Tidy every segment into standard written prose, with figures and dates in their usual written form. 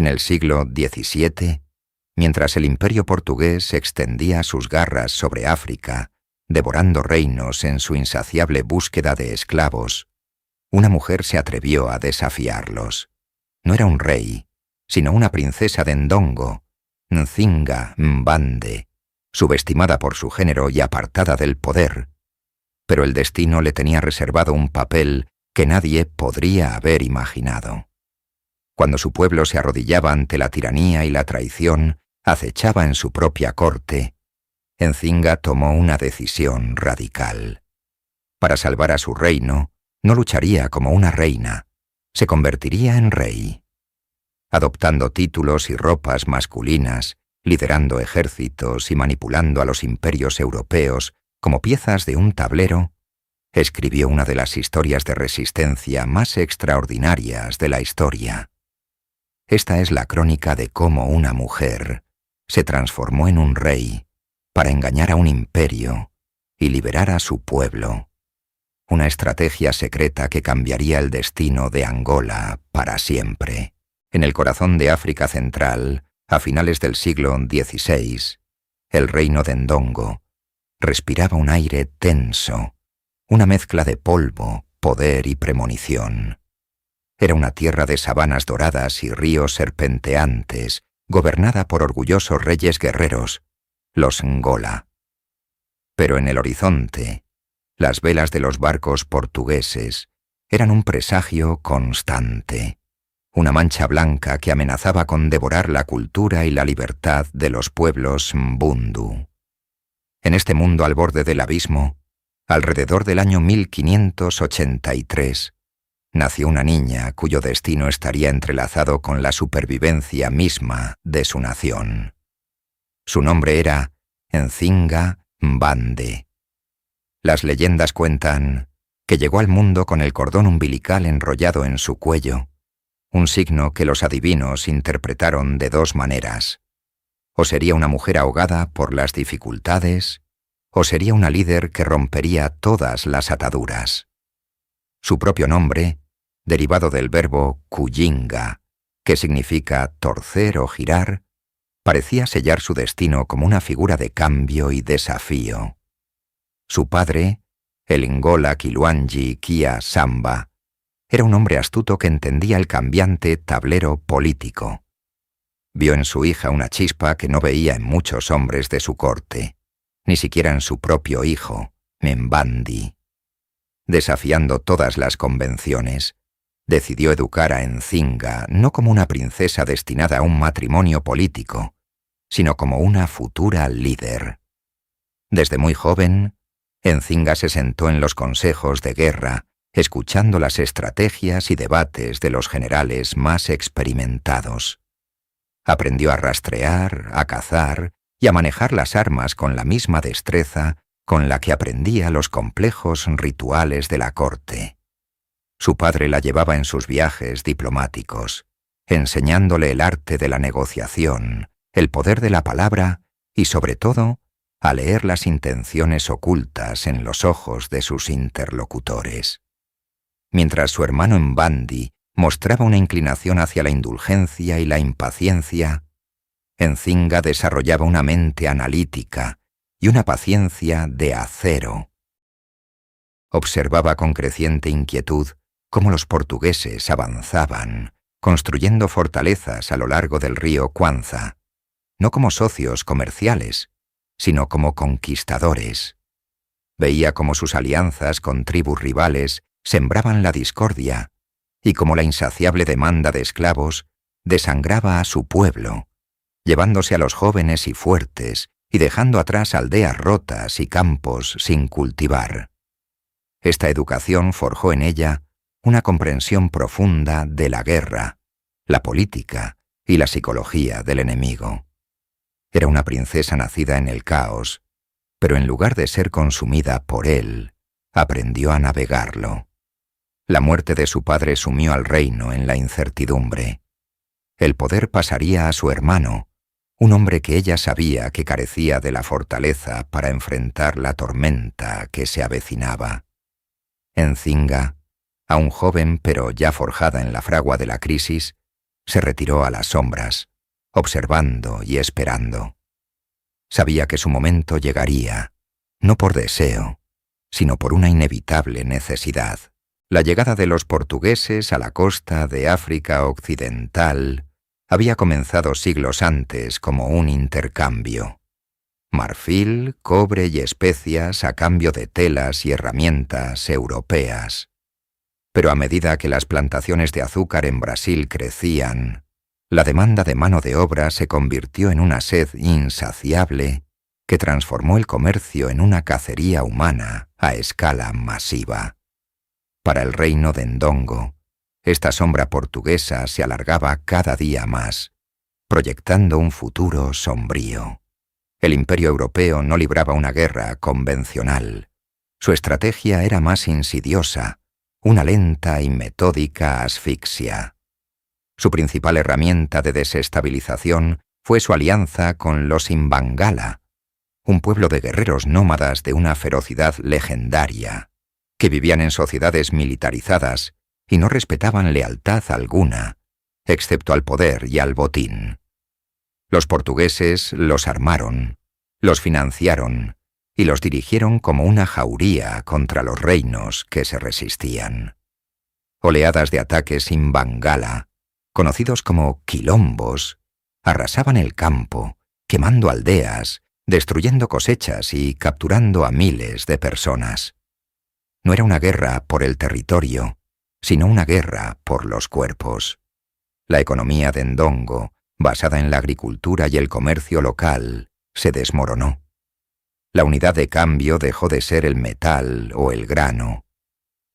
En el siglo XVII, mientras el imperio portugués extendía sus garras sobre África, devorando reinos en su insaciable búsqueda de esclavos, una mujer se atrevió a desafiarlos. No era un rey, sino una princesa de Ndongo, Nzinga Mbande, subestimada por su género y apartada del poder, pero el destino le tenía reservado un papel que nadie podría haber imaginado. Cuando su pueblo se arrodillaba ante la tiranía y la traición, acechaba en su propia corte, Nzinga tomó una decisión radical. Para salvar a su reino, no lucharía como una reina, se convertiría en rey. Adoptando títulos y ropas masculinas, liderando ejércitos y manipulando a los imperios europeos como piezas de un tablero, escribió una de las historias de resistencia más extraordinarias de la historia. Esta es la crónica de cómo una mujer se transformó en un rey para engañar a un imperio y liberar a su pueblo. Una estrategia secreta que cambiaría el destino de Angola para siempre. En el corazón de África Central, a finales del siglo XVI, el reino de Ndongo respiraba un aire tenso, una mezcla de polvo, poder y premonición. Era una tierra de sabanas doradas y ríos serpenteantes, gobernada por orgullosos reyes guerreros, los Ngola. Pero en el horizonte, las velas de los barcos portugueses eran un presagio constante, una mancha blanca que amenazaba con devorar la cultura y la libertad de los pueblos Mbundu. En este mundo al borde del abismo, alrededor del año 1583, nació una niña cuyo destino estaría entrelazado con la supervivencia misma de su nación. Su nombre era Nzinga Mbande. Las leyendas cuentan que llegó al mundo con el cordón umbilical enrollado en su cuello, un signo que los adivinos interpretaron de dos maneras. O sería una mujer ahogada por las dificultades, o sería una líder que rompería todas las ataduras. Su propio nombre, derivado del verbo kuyinga, que significa torcer o girar, parecía sellar su destino como una figura de cambio y desafío. Su padre, el Ngola Kiluanji Kia Samba, era un hombre astuto que entendía el cambiante tablero político. Vio en su hija una chispa que no veía en muchos hombres de su corte, ni siquiera en su propio hijo, Mbandi. Desafiando todas las convenciones, decidió educar a Nzinga no como una princesa destinada a un matrimonio político, sino como una futura líder. Desde muy joven, Nzinga se sentó en los consejos de guerra, escuchando las estrategias y debates de los generales más experimentados. Aprendió a rastrear, a cazar y a manejar las armas con la misma destreza con la que aprendía los complejos rituales de la corte. Su padre la llevaba en sus viajes diplomáticos, enseñándole el arte de la negociación, el poder de la palabra y, sobre todo, a leer las intenciones ocultas en los ojos de sus interlocutores. Mientras su hermano Mbandi mostraba una inclinación hacia la indulgencia y la impaciencia, Nzinga desarrollaba una mente analítica y una paciencia de acero. Observaba con creciente inquietud cómo los portugueses avanzaban, construyendo fortalezas a lo largo del río Kwanza, no como socios comerciales, sino como conquistadores. Veía cómo sus alianzas con tribus rivales sembraban la discordia y cómo la insaciable demanda de esclavos desangraba a su pueblo, llevándose a los jóvenes y fuertes y dejando atrás aldeas rotas y campos sin cultivar. Esta educación forjó en ella una comprensión profunda de la guerra, la política y la psicología del enemigo. Era una princesa nacida en el caos, pero en lugar de ser consumida por él, aprendió a navegarlo. La muerte de su padre sumió al reino en la incertidumbre. El poder pasaría a su hermano, un hombre que ella sabía que carecía de la fortaleza para enfrentar la tormenta que se avecinaba. Nzinga, aún joven pero ya forjada en la fragua de la crisis, se retiró a las sombras, observando y esperando. Sabía que su momento llegaría, no por deseo, sino por una inevitable necesidad. La llegada de los portugueses a la costa de África Occidental había comenzado siglos antes como un intercambio. Marfil, cobre y especias a cambio de telas y herramientas europeas. Pero a medida que las plantaciones de azúcar en Brasil crecían, la demanda de mano de obra se convirtió en una sed insaciable que transformó el comercio en una cacería humana a escala masiva. Para el reino de Ndongo, esta sombra portuguesa se alargaba cada día más, proyectando un futuro sombrío. El imperio europeo no libraba una guerra convencional. Su estrategia era más insidiosa, una lenta y metódica asfixia. Su principal herramienta de desestabilización fue su alianza con los Imbangala, un pueblo de guerreros nómadas de una ferocidad legendaria, que vivían en sociedades militarizadas y no respetaban lealtad alguna, excepto al poder y al botín. Los portugueses los armaron, los financiaron y los dirigieron como una jauría contra los reinos que se resistían. Oleadas de ataques Imbangala, conocidos como quilombos, arrasaban el campo, quemando aldeas, destruyendo cosechas y capturando a miles de personas. No era una guerra por el territorio, sino una guerra por los cuerpos. La economía de Ndongo, basada en la agricultura y el comercio local, se desmoronó. La unidad de cambio dejó de ser el metal o el grano.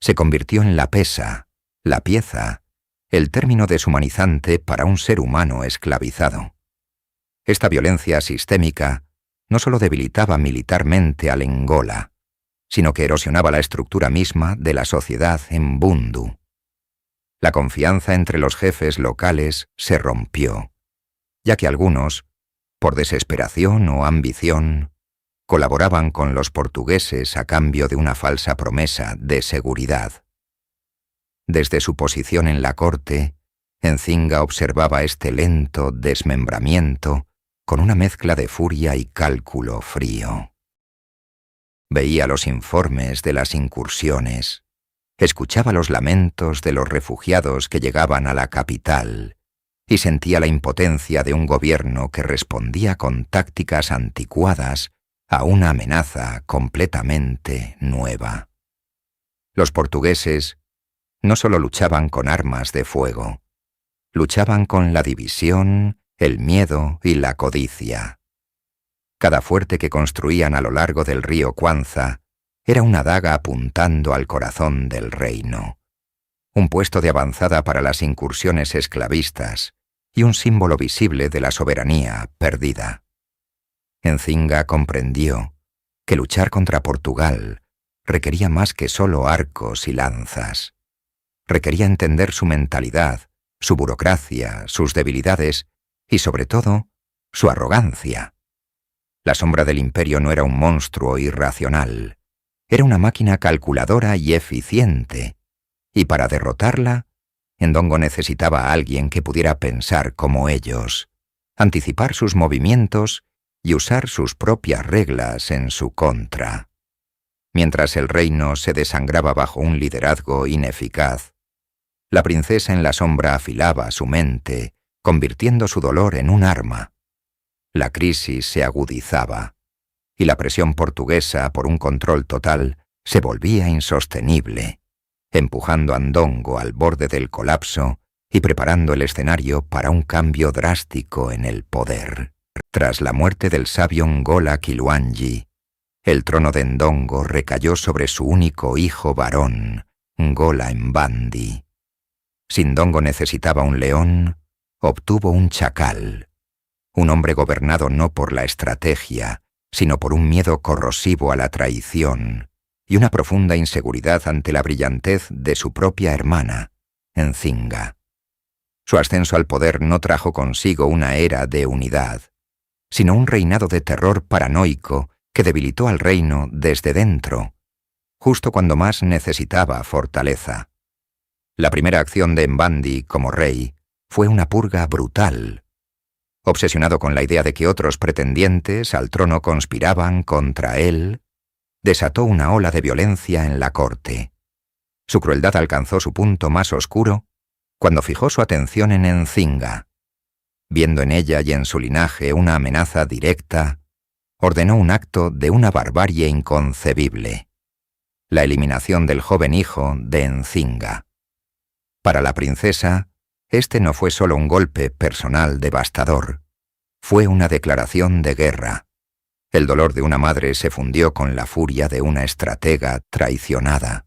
Se convirtió en la pesa, la pieza, el término deshumanizante para un ser humano esclavizado. Esta violencia sistémica no solo debilitaba militarmente al Angola, sino que erosionaba la estructura misma de la sociedad en Bundu. La confianza entre los jefes locales se rompió, ya que algunos, por desesperación o ambición, colaboraban con los portugueses a cambio de una falsa promesa de seguridad. Desde su posición en la corte, Nzinga observaba este lento desmembramiento con una mezcla de furia y cálculo frío. Veía los informes de las incursiones, escuchaba los lamentos de los refugiados que llegaban a la capital y sentía la impotencia de un gobierno que respondía con tácticas anticuadas a una amenaza completamente nueva. Los portugueses no solo luchaban con armas de fuego, luchaban con la división, el miedo y la codicia. Cada fuerte que construían a lo largo del río Cuanza era una daga apuntando al corazón del reino, un puesto de avanzada para las incursiones esclavistas y un símbolo visible de la soberanía perdida. Nzinga comprendió que luchar contra Portugal requería más que solo arcos y lanzas. Requería entender su mentalidad, su burocracia, sus debilidades y, sobre todo, su arrogancia. La sombra del imperio no era un monstruo irracional, era una máquina calculadora y eficiente, y para derrotarla, Ndongo necesitaba a alguien que pudiera pensar como ellos, anticipar sus movimientos y usar sus propias reglas en su contra. Mientras el reino se desangraba bajo un liderazgo ineficaz, la princesa en la sombra afilaba su mente, convirtiendo su dolor en un arma. La crisis se agudizaba, y la presión portuguesa por un control total se volvía insostenible, empujando a Ndongo al borde del colapso y preparando el escenario para un cambio drástico en el poder. Tras la muerte del sabio Ngola Kiluanji, el trono de Ndongo recayó sobre su único hijo varón, Ngola Mbandi. Si Ndongo necesitaba un león, obtuvo un chacal, un hombre gobernado no por la estrategia, sino por un miedo corrosivo a la traición y una profunda inseguridad ante la brillantez de su propia hermana, Nzinga. Su ascenso al poder no trajo consigo una era de unidad, sino un reinado de terror paranoico que debilitó al reino desde dentro, justo cuando más necesitaba fortaleza. La primera acción de Mbandi como rey Fue una purga brutal. Obsesionado con la idea de que otros pretendientes al trono conspiraban contra él, desató una ola de violencia en la corte. Su crueldad alcanzó su punto más oscuro cuando fijó su atención en Nzinga. Viendo en ella y en su linaje una amenaza directa, ordenó un acto de una barbarie inconcebible: la eliminación del joven hijo de Nzinga. Para la princesa, este no fue solo un golpe personal devastador, fue una declaración de guerra. El dolor de una madre se fundió con la furia de una estratega traicionada.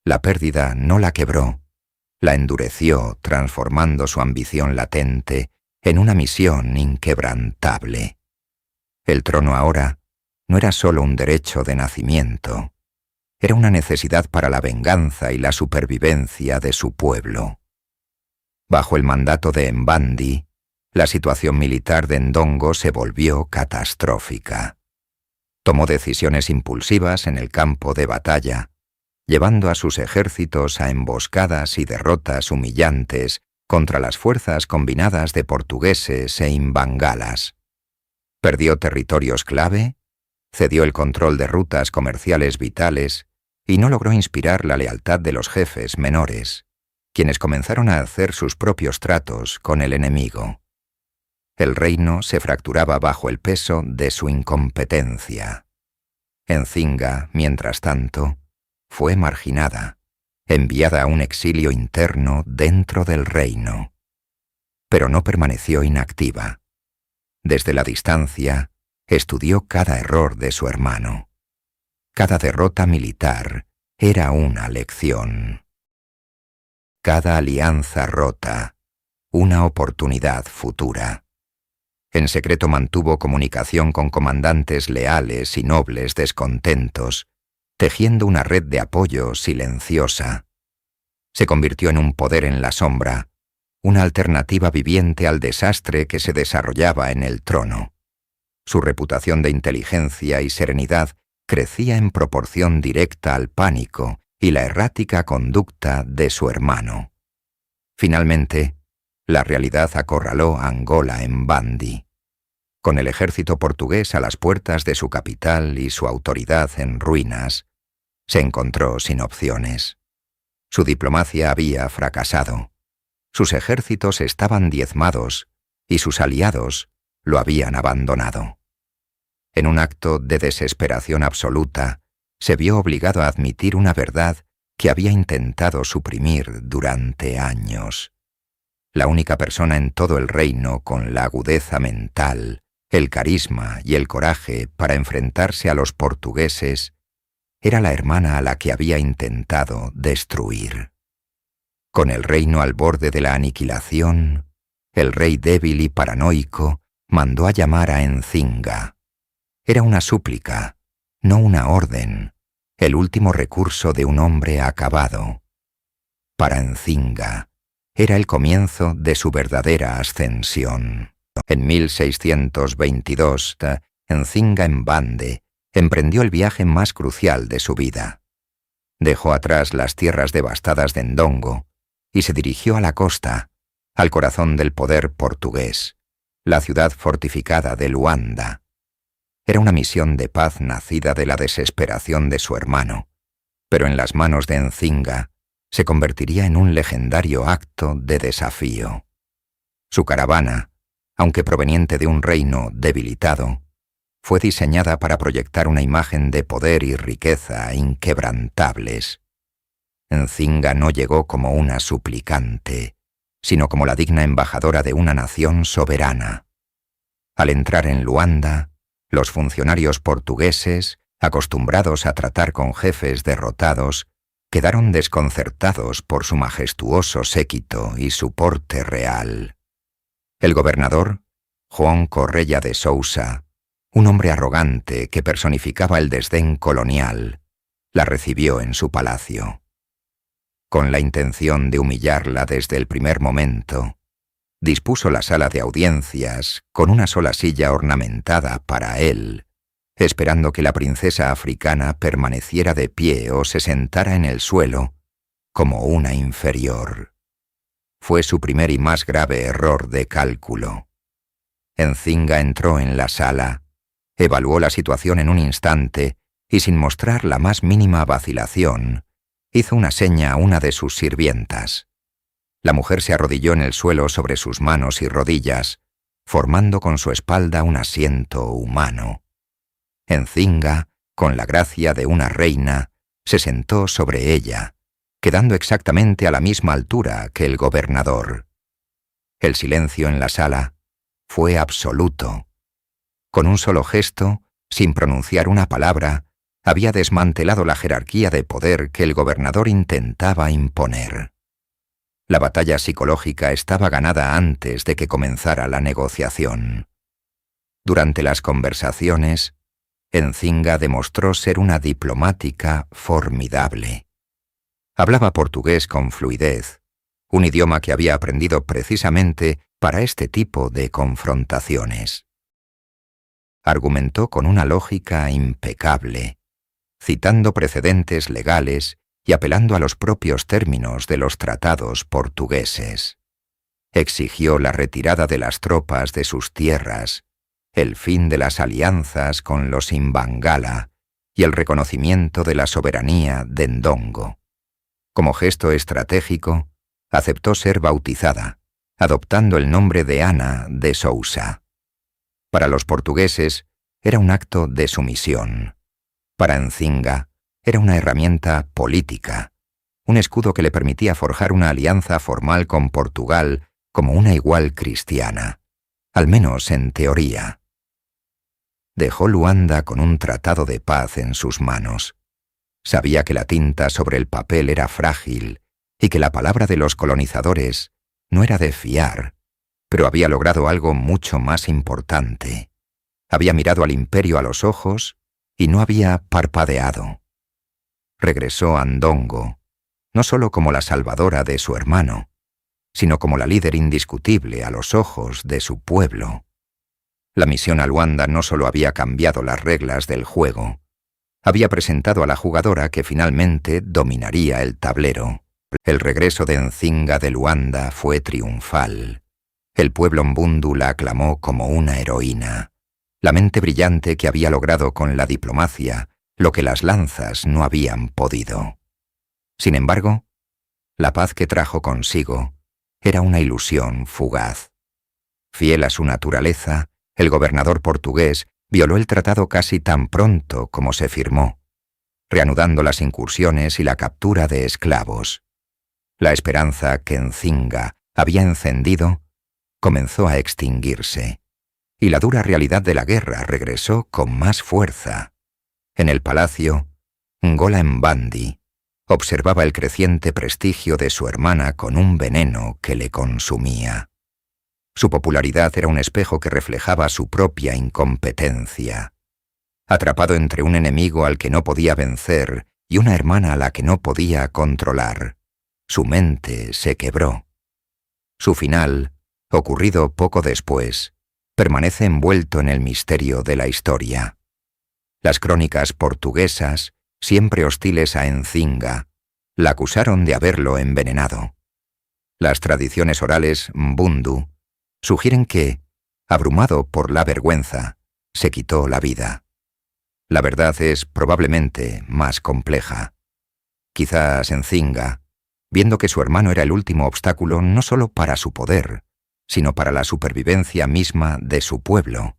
La pérdida no la quebró, la endureció, transformando su ambición latente en una misión inquebrantable. El trono ahora no era solo un derecho de nacimiento, era una necesidad para la venganza y la supervivencia de su pueblo. Bajo el mandato de Mbandi, la situación militar de Ndongo se volvió catastrófica. Tomó decisiones impulsivas en el campo de batalla, llevando a sus ejércitos a emboscadas y derrotas humillantes contra las fuerzas combinadas de portugueses e imbangalas. Perdió territorios clave, cedió el control de rutas comerciales vitales y no logró inspirar la lealtad de los jefes menores, quienes comenzaron a hacer sus propios tratos con el enemigo. El reino se fracturaba bajo el peso de su incompetencia. Nzinga, mientras tanto, fue marginada, enviada a un exilio interno dentro del reino. Pero no permaneció inactiva. Desde la distancia, estudió cada error de su hermano. Cada derrota militar era una lección. Cada alianza rota, una oportunidad futura. En secreto mantuvo comunicación con comandantes leales y nobles descontentos, tejiendo una red de apoyo silenciosa. Se convirtió en un poder en la sombra, una alternativa viviente al desastre que se desarrollaba en el trono. Su reputación de inteligencia y serenidad crecía en proporción directa al pánico y la errática conducta de su hermano. Finalmente, la realidad acorraló a Angola Mbandi. Con el ejército portugués a las puertas de su capital y su autoridad en ruinas, se encontró sin opciones. Su diplomacia había fracasado. Sus ejércitos estaban diezmados y sus aliados lo habían abandonado. En un acto de desesperación absoluta, se vio obligado a admitir una verdad que había intentado suprimir durante años. La única persona en todo el reino con la agudeza mental, el carisma y el coraje para enfrentarse a los portugueses era la hermana a la que había intentado destruir. Con el reino al borde de la aniquilación, el rey débil y paranoico mandó a llamar a Nzinga. Era una súplica, no una orden, el último recurso de un hombre acabado. Para Nzinga, era el comienzo de su verdadera ascensión. En 1622, Nzinga Mbande emprendió el viaje más crucial de su vida. Dejó atrás las tierras devastadas de Ndongo y se dirigió a la costa, al corazón del poder portugués, la ciudad fortificada de Luanda. Era una misión de paz nacida de la desesperación de su hermano, pero en las manos de Nzinga se convertiría en un legendario acto de desafío. Su caravana, aunque proveniente de un reino debilitado, fue diseñada para proyectar una imagen de poder y riqueza inquebrantables. Nzinga no llegó como una suplicante, sino como la digna embajadora de una nación soberana. Al entrar en Luanda, los funcionarios portugueses, acostumbrados a tratar con jefes derrotados, quedaron desconcertados por su majestuoso séquito y su porte real. El gobernador, João Correia de Sousa, un hombre arrogante que personificaba el desdén colonial, la recibió en su palacio. Con la intención de humillarla desde el primer momento, dispuso la sala de audiencias con una sola silla ornamentada para él, esperando que la princesa africana permaneciera de pie o se sentara en el suelo como una inferior. fue su primer y más grave error de cálculo. Nzinga entró en la sala, evaluó la situación en un instante y sin mostrar la más mínima vacilación, hizo una seña a una de sus sirvientas. La mujer se arrodilló en el suelo sobre sus manos y rodillas, formando con su espalda un asiento humano. Nzinga, con la gracia de una reina, se sentó sobre ella, quedando exactamente a la misma altura que el gobernador. El silencio en la sala fue absoluto. Con un solo gesto, sin pronunciar una palabra, había desmantelado la jerarquía de poder que el gobernador intentaba imponer. La batalla psicológica estaba ganada antes de que comenzara la negociación. Durante las conversaciones, Nzinga demostró ser una diplomática formidable. Hablaba portugués con fluidez, un idioma que había aprendido precisamente para este tipo de confrontaciones. Argumentó con una lógica impecable, citando precedentes legales y apelando a los propios términos de los tratados portugueses. Exigió la retirada de las tropas de sus tierras, el fin de las alianzas con los Imbangala y el reconocimiento de la soberanía de Ndongo. Como gesto estratégico, aceptó ser bautizada, adoptando el nombre de Ana de Sousa. Para los portugueses era un acto de sumisión. Para Nzinga era una herramienta política, un escudo que le permitía forjar una alianza formal con Portugal como una igual cristiana, al menos en teoría. Dejó Luanda con un tratado de paz en sus manos. Sabía que la tinta sobre el papel era frágil y que la palabra de los colonizadores no era de fiar, pero había logrado algo mucho más importante. Había mirado al imperio a los ojos y no había parpadeado. Regresó a Ndongo, no solo como la salvadora de su hermano, sino como la líder indiscutible a los ojos de su pueblo. La misión a Luanda no solo había cambiado las reglas del juego, había presentado a la jugadora que finalmente dominaría el tablero. El regreso de Nzinga de Luanda fue triunfal. El pueblo mbundu la aclamó como una heroína, la mente brillante que había logrado con la diplomacia lo que las lanzas no habían podido. Sin embargo, la paz que trajo consigo era una ilusión fugaz. Fiel a su naturaleza, el gobernador portugués violó el tratado casi tan pronto como se firmó, reanudando las incursiones y la captura de esclavos. La esperanza que Nzinga había encendido comenzó a extinguirse, y la dura realidad de la guerra regresó con más fuerza. En el palacio, Ngola Mbandi observaba el creciente prestigio de su hermana con un veneno que le consumía. Su popularidad era un espejo que reflejaba su propia incompetencia. Atrapado entre un enemigo al que no podía vencer y una hermana a la que no podía controlar, su mente se quebró. Su final, ocurrido poco después, permanece envuelto en el misterio de la historia. Las crónicas portuguesas, siempre hostiles a Nzinga, la acusaron de haberlo envenenado. Las tradiciones orales mbundu sugieren que, abrumado por la vergüenza, se quitó la vida. La verdad es probablemente más compleja. Quizás Nzinga, viendo que su hermano era el último obstáculo no solo para su poder, sino para la supervivencia misma de su pueblo,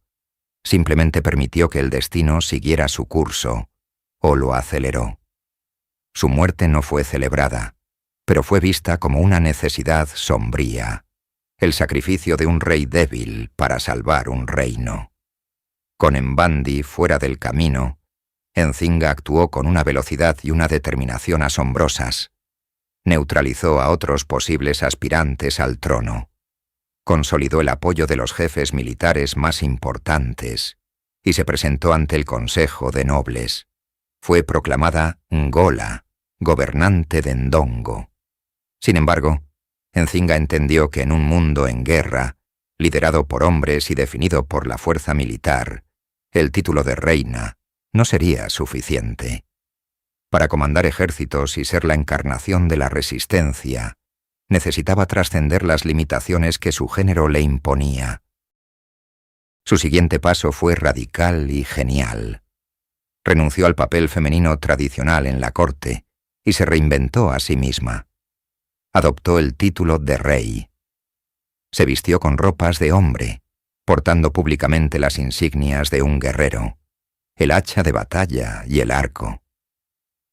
simplemente permitió que el destino siguiera su curso, o lo aceleró. Su muerte no fue celebrada, pero fue vista como una necesidad sombría, el sacrificio de un rey débil para salvar un reino. Con Mbandi fuera del camino, Nzinga actuó con una velocidad y una determinación asombrosas. Neutralizó a otros posibles aspirantes al trono. Consolidó el apoyo de los jefes militares más importantes y se presentó ante el Consejo de Nobles. Fue proclamada Ngola, gobernante de Ndongo. Sin embargo, Nzinga entendió que en un mundo en guerra, liderado por hombres y definido por la fuerza militar, el título de reina no sería suficiente. Para comandar ejércitos y ser la encarnación de la resistencia, necesitaba trascender las limitaciones que su género le imponía. Su siguiente paso fue radical y genial. Renunció al papel femenino tradicional en la corte y se reinventó a sí misma. Adoptó el título de rey. Se vistió con ropas de hombre, portando públicamente las insignias de un guerrero, el hacha de batalla y el arco.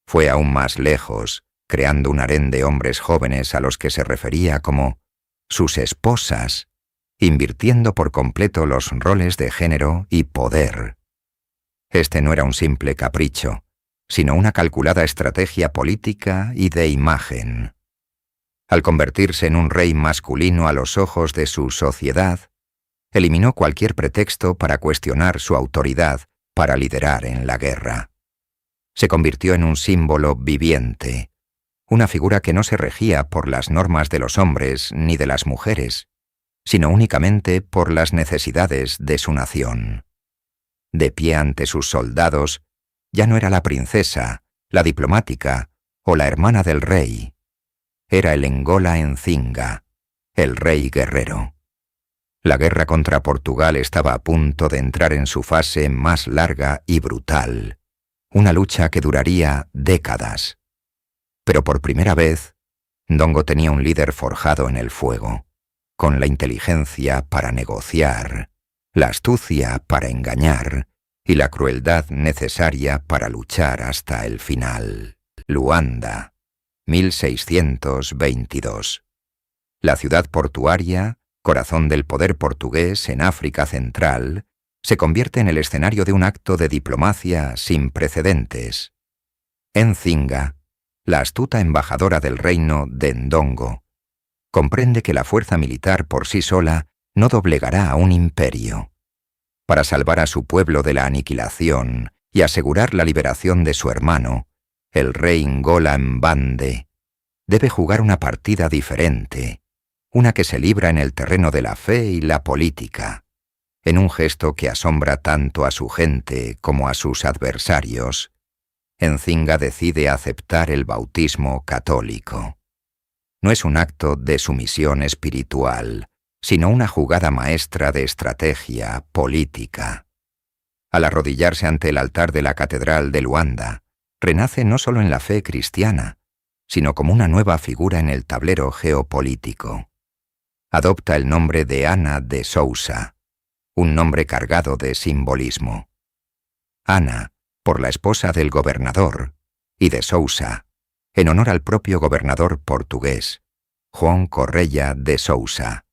Fue aún más lejos, creando un harén de hombres jóvenes a los que se refería como sus esposas, invirtiendo por completo los roles de género y poder. Este no era un simple capricho, sino una calculada estrategia política y de imagen. Al convertirse en un rey masculino a los ojos de su sociedad, eliminó cualquier pretexto para cuestionar su autoridad para liderar en la guerra. Se convirtió en un símbolo viviente, una figura que no se regía por las normas de los hombres ni de las mujeres, sino únicamente por las necesidades de su nación. De pie ante sus soldados, ya no era la princesa, la diplomática o la hermana del rey. Era el Engola Nzinga, el rey guerrero. La guerra contra Portugal estaba a punto de entrar en su fase más larga y brutal, una lucha que duraría décadas. Pero por primera vez, Ndongo tenía un líder forjado en el fuego, con la inteligencia para negociar, la astucia para engañar y la crueldad necesaria para luchar hasta el final. Luanda, 1622. La ciudad portuaria, corazón del poder portugués en África Central, se convierte en el escenario de un acto de diplomacia sin precedentes. Nzinga, la astuta embajadora del reino de Ndongo, comprende que la fuerza militar por sí sola no doblegará a un imperio. Para salvar a su pueblo de la aniquilación y asegurar la liberación de su hermano, el rey Ngola Mbande, debe jugar una partida diferente, una que se libra en el terreno de la fe y la política, en un gesto que asombra tanto a su gente como a sus adversarios. Nzinga decide aceptar el bautismo católico. No es un acto de sumisión espiritual, sino una jugada maestra de estrategia política. Al arrodillarse ante el altar de la Catedral de Luanda, renace no solo en la fe cristiana, sino como una nueva figura en el tablero geopolítico. Adopta el nombre de Ana de Sousa, un nombre cargado de simbolismo. Ana, por la esposa del gobernador, y de Sousa, en honor al propio gobernador portugués, Juan Correia de Sousa,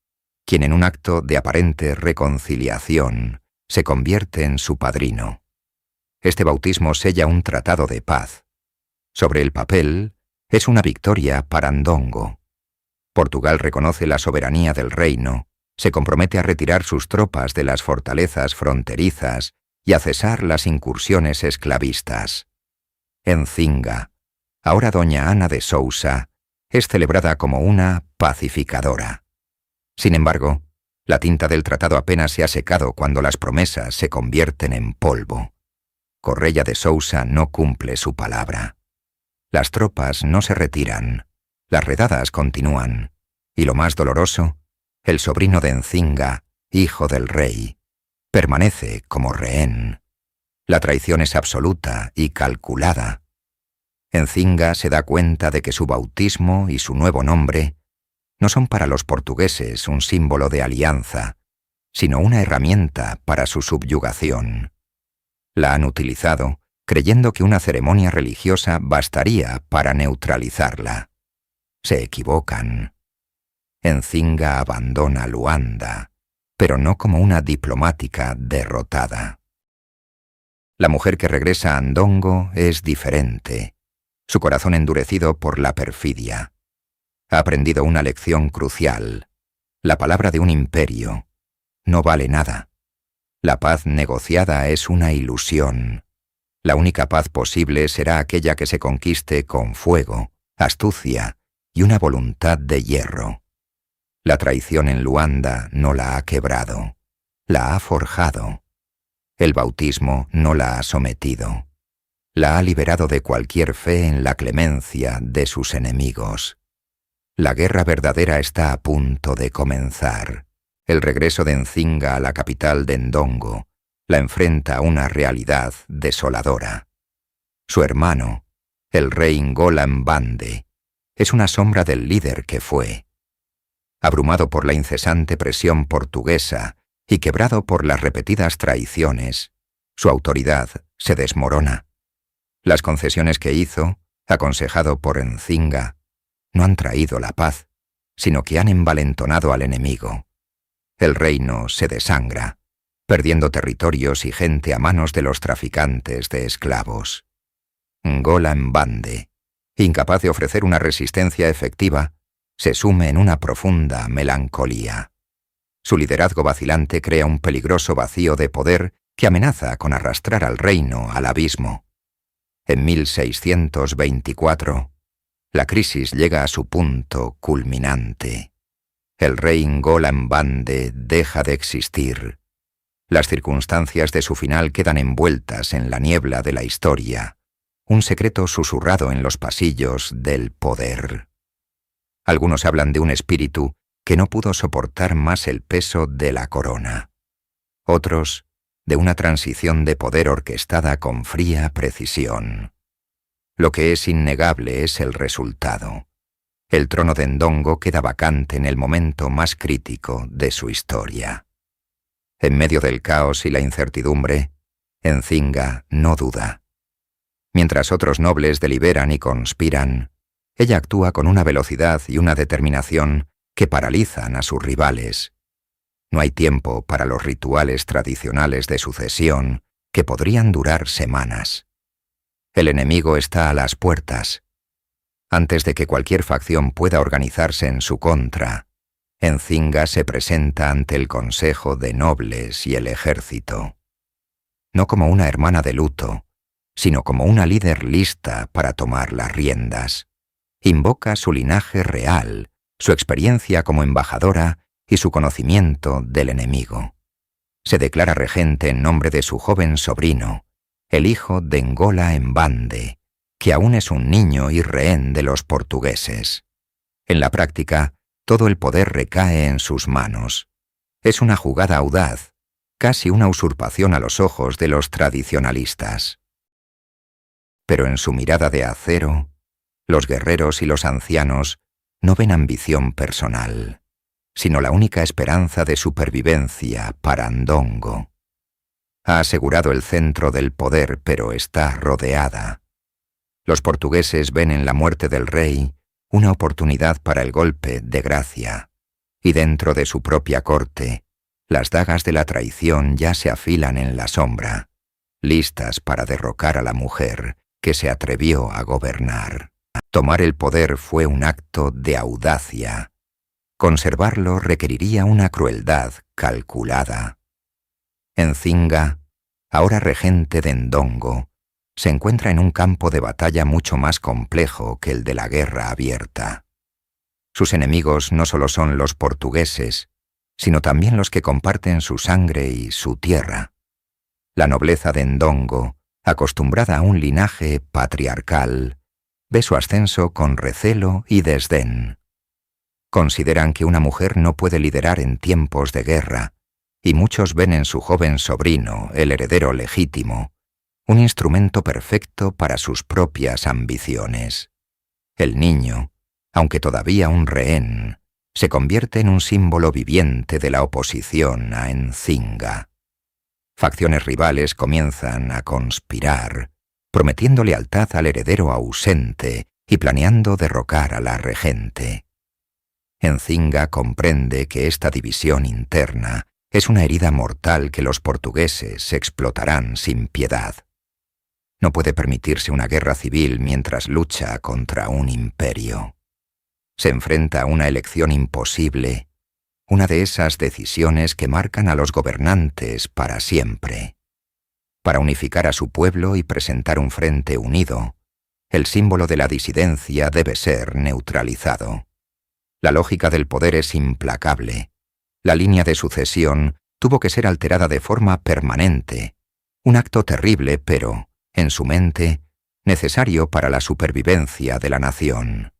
quien en un acto de aparente reconciliación se convierte en su padrino. Este bautismo sella un tratado de paz. Sobre el papel, es una victoria para Ndongo. Portugal reconoce la soberanía del reino, se compromete a retirar sus tropas de las fortalezas fronterizas y a cesar las incursiones esclavistas. Nzinga, ahora doña Ana de Sousa, es celebrada como una pacificadora. Sin embargo, la tinta del tratado apenas se ha secado cuando las promesas se convierten en polvo. Correia de Sousa no cumple su palabra. Las tropas no se retiran, las redadas continúan, y lo más doloroso, el sobrino de Nzinga, hijo del rey, permanece como rehén. La traición es absoluta y calculada. Nzinga se da cuenta de que su bautismo y su nuevo nombre no son para los portugueses un símbolo de alianza, sino una herramienta para su subyugación. La han utilizado creyendo que una ceremonia religiosa bastaría para neutralizarla. Se equivocan. Nzinga abandona Luanda, pero no como una diplomática derrotada. La mujer que regresa a Ndongo es diferente, su corazón endurecido por la perfidia. Ha aprendido una lección crucial. La palabra de un imperio no vale nada. La paz negociada es una ilusión. La única paz posible será aquella que se conquiste con fuego, astucia y una voluntad de hierro. La traición en Luanda no la ha quebrado, la ha forjado. El bautismo no la ha sometido. La ha liberado de cualquier fe en la clemencia de sus enemigos. La guerra verdadera está a punto de comenzar. El regreso de Nzinga a la capital de Ndongo la enfrenta a una realidad desoladora. Su hermano, el rey Ngola Mbande, es una sombra del líder que fue. Abrumado por la incesante presión portuguesa y quebrado por las repetidas traiciones, su autoridad se desmorona. Las concesiones que hizo, aconsejado por Nzinga, no han traído la paz, sino que han envalentonado al enemigo. El reino se desangra, perdiendo territorios y gente a manos de los traficantes de esclavos. Ngola Mbande, incapaz de ofrecer una resistencia efectiva, se sume en una profunda melancolía. Su liderazgo vacilante crea un peligroso vacío de poder que amenaza con arrastrar al reino al abismo. En 1624, la crisis llega a su punto culminante. El rey Ngola Mbande deja de existir. Las circunstancias de su final quedan envueltas en la niebla de la historia, un secreto susurrado en los pasillos del poder. Algunos hablan de un espíritu que no pudo soportar más el peso de la corona. Otros, de una transición de poder orquestada con fría precisión. Lo que es innegable es el resultado. El trono de Ndongo queda vacante en el momento más crítico de su historia. En medio del caos y la incertidumbre, Nzinga no duda. Mientras otros nobles deliberan y conspiran, ella actúa con una velocidad y una determinación que paralizan a sus rivales. No hay tiempo para los rituales tradicionales de sucesión que podrían durar semanas. El enemigo está a las puertas. Antes de que cualquier facción pueda organizarse en su contra, Nzinga se presenta ante el Consejo de Nobles y el Ejército. No como una hermana de luto, sino como una líder lista para tomar las riendas. Invoca su linaje real, su experiencia como embajadora y su conocimiento del enemigo. Se declara regente en nombre de su joven sobrino, el hijo de Ngola Mbande, que aún es un niño y rehén de los portugueses. En la práctica, todo el poder recae en sus manos. Es una jugada audaz, casi una usurpación a los ojos de los tradicionalistas. Pero en su mirada de acero, los guerreros y los ancianos no ven ambición personal, sino la única esperanza de supervivencia para Ndongo. Ha asegurado el centro del poder, pero está rodeada. Los portugueses ven en la muerte del rey una oportunidad para el golpe de gracia, y dentro de su propia corte, las dagas de la traición ya se afilan en la sombra, listas para derrocar a la mujer que se atrevió a gobernar. Tomar el poder fue un acto de audacia. Conservarlo requeriría una crueldad calculada. Nzinga, ahora regente de Ndongo, se encuentra en un campo de batalla mucho más complejo que el de la guerra abierta. Sus enemigos no solo son los portugueses, sino también los que comparten su sangre y su tierra. La nobleza de Ndongo, acostumbrada a un linaje patriarcal, ve su ascenso con recelo y desdén. Consideran que una mujer no puede liderar en tiempos de guerra, y muchos ven en su joven sobrino, el heredero legítimo, un instrumento perfecto para sus propias ambiciones. El niño, aunque todavía un rehén, se convierte en un símbolo viviente de la oposición a Nzinga. Facciones rivales comienzan a conspirar, prometiendo lealtad al heredero ausente y planeando derrocar a la regente. Nzinga comprende que esta división interna es una herida mortal que los portugueses explotarán sin piedad. No puede permitirse una guerra civil mientras lucha contra un imperio. Se enfrenta a una elección imposible, una de esas decisiones que marcan a los gobernantes para siempre. Para unificar a su pueblo y presentar un frente unido, el símbolo de la disidencia debe ser neutralizado. La lógica del poder es implacable. La línea de sucesión tuvo que ser alterada de forma permanente, un acto terrible, pero, en su mente, necesario para la supervivencia de la nación.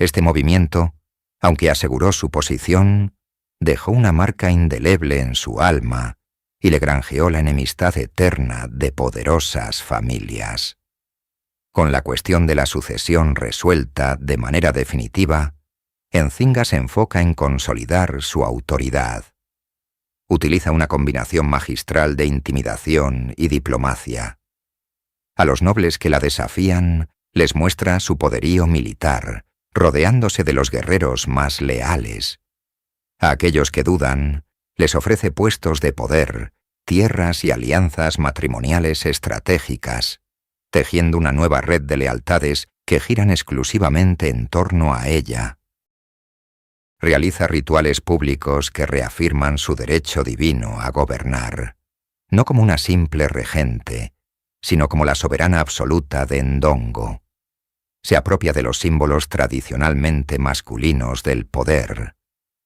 Este movimiento, aunque aseguró su posición, dejó una marca indeleble en su alma y le granjeó la enemistad eterna de poderosas familias. Con la cuestión de la sucesión resuelta de manera definitiva, Nzinga se enfoca en consolidar su autoridad. Utiliza una combinación magistral de intimidación y diplomacia. A los nobles que la desafían, les muestra su poderío militar, rodeándose de los guerreros más leales. A aquellos que dudan, les ofrece puestos de poder, tierras y alianzas matrimoniales estratégicas, tejiendo una nueva red de lealtades que giran exclusivamente en torno a ella. Realiza rituales públicos que reafirman su derecho divino a gobernar, no como una simple regente, sino como la soberana absoluta de Ndongo. Se apropia de los símbolos tradicionalmente masculinos del poder,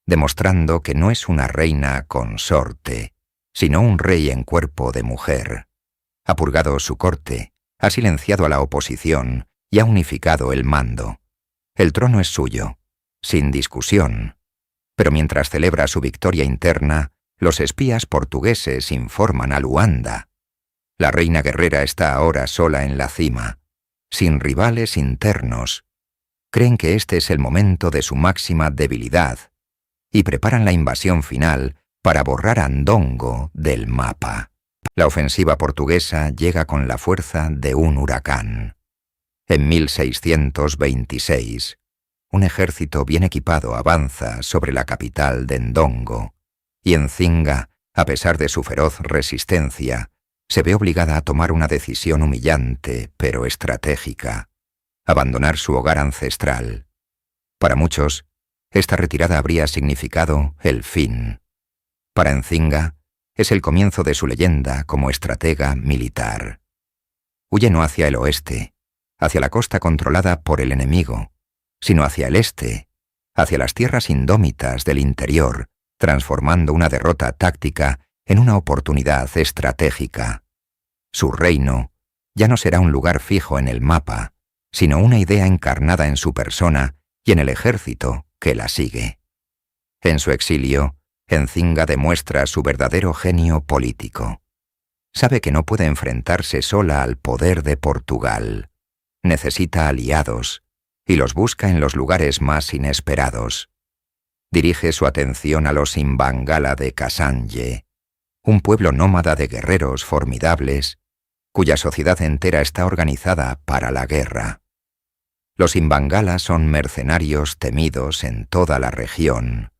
demostrando que no es una reina consorte, sino un rey en cuerpo de mujer. Ha purgado su corte, ha silenciado a la oposición y ha unificado el mando. El trono es suyo, sin discusión. Pero mientras celebra su victoria interna, los espías portugueses informan a Luanda. La reina guerrera está ahora sola en la cima, sin rivales internos. Creen que este es el momento de su máxima debilidad y preparan la invasión final para borrar a Ndongo del mapa. La ofensiva portuguesa llega con la fuerza de un huracán. En 1626, un ejército bien equipado avanza sobre la capital de Ndongo, y Nzinga, a pesar de su feroz resistencia, se ve obligada a tomar una decisión humillante pero estratégica: abandonar su hogar ancestral. Para muchos, esta retirada habría significado el fin. Para Nzinga, es el comienzo de su leyenda como estratega militar. Huye no hacia el oeste, hacia la costa controlada por el enemigo, sino hacia el este, hacia las tierras indómitas del interior, transformando una derrota táctica en una oportunidad estratégica. Su reino ya no será un lugar fijo en el mapa, sino una idea encarnada en su persona y en el ejército que la sigue. En su exilio, Nzinga demuestra su verdadero genio político. Sabe que no puede enfrentarse sola al poder de Portugal. Necesita aliados, y los busca en los lugares más inesperados. Dirige su atención a los Imbangala de Kasanje, un pueblo nómada de guerreros formidables, cuya sociedad entera está organizada para la guerra. Los Imbangala son mercenarios temidos en toda la región,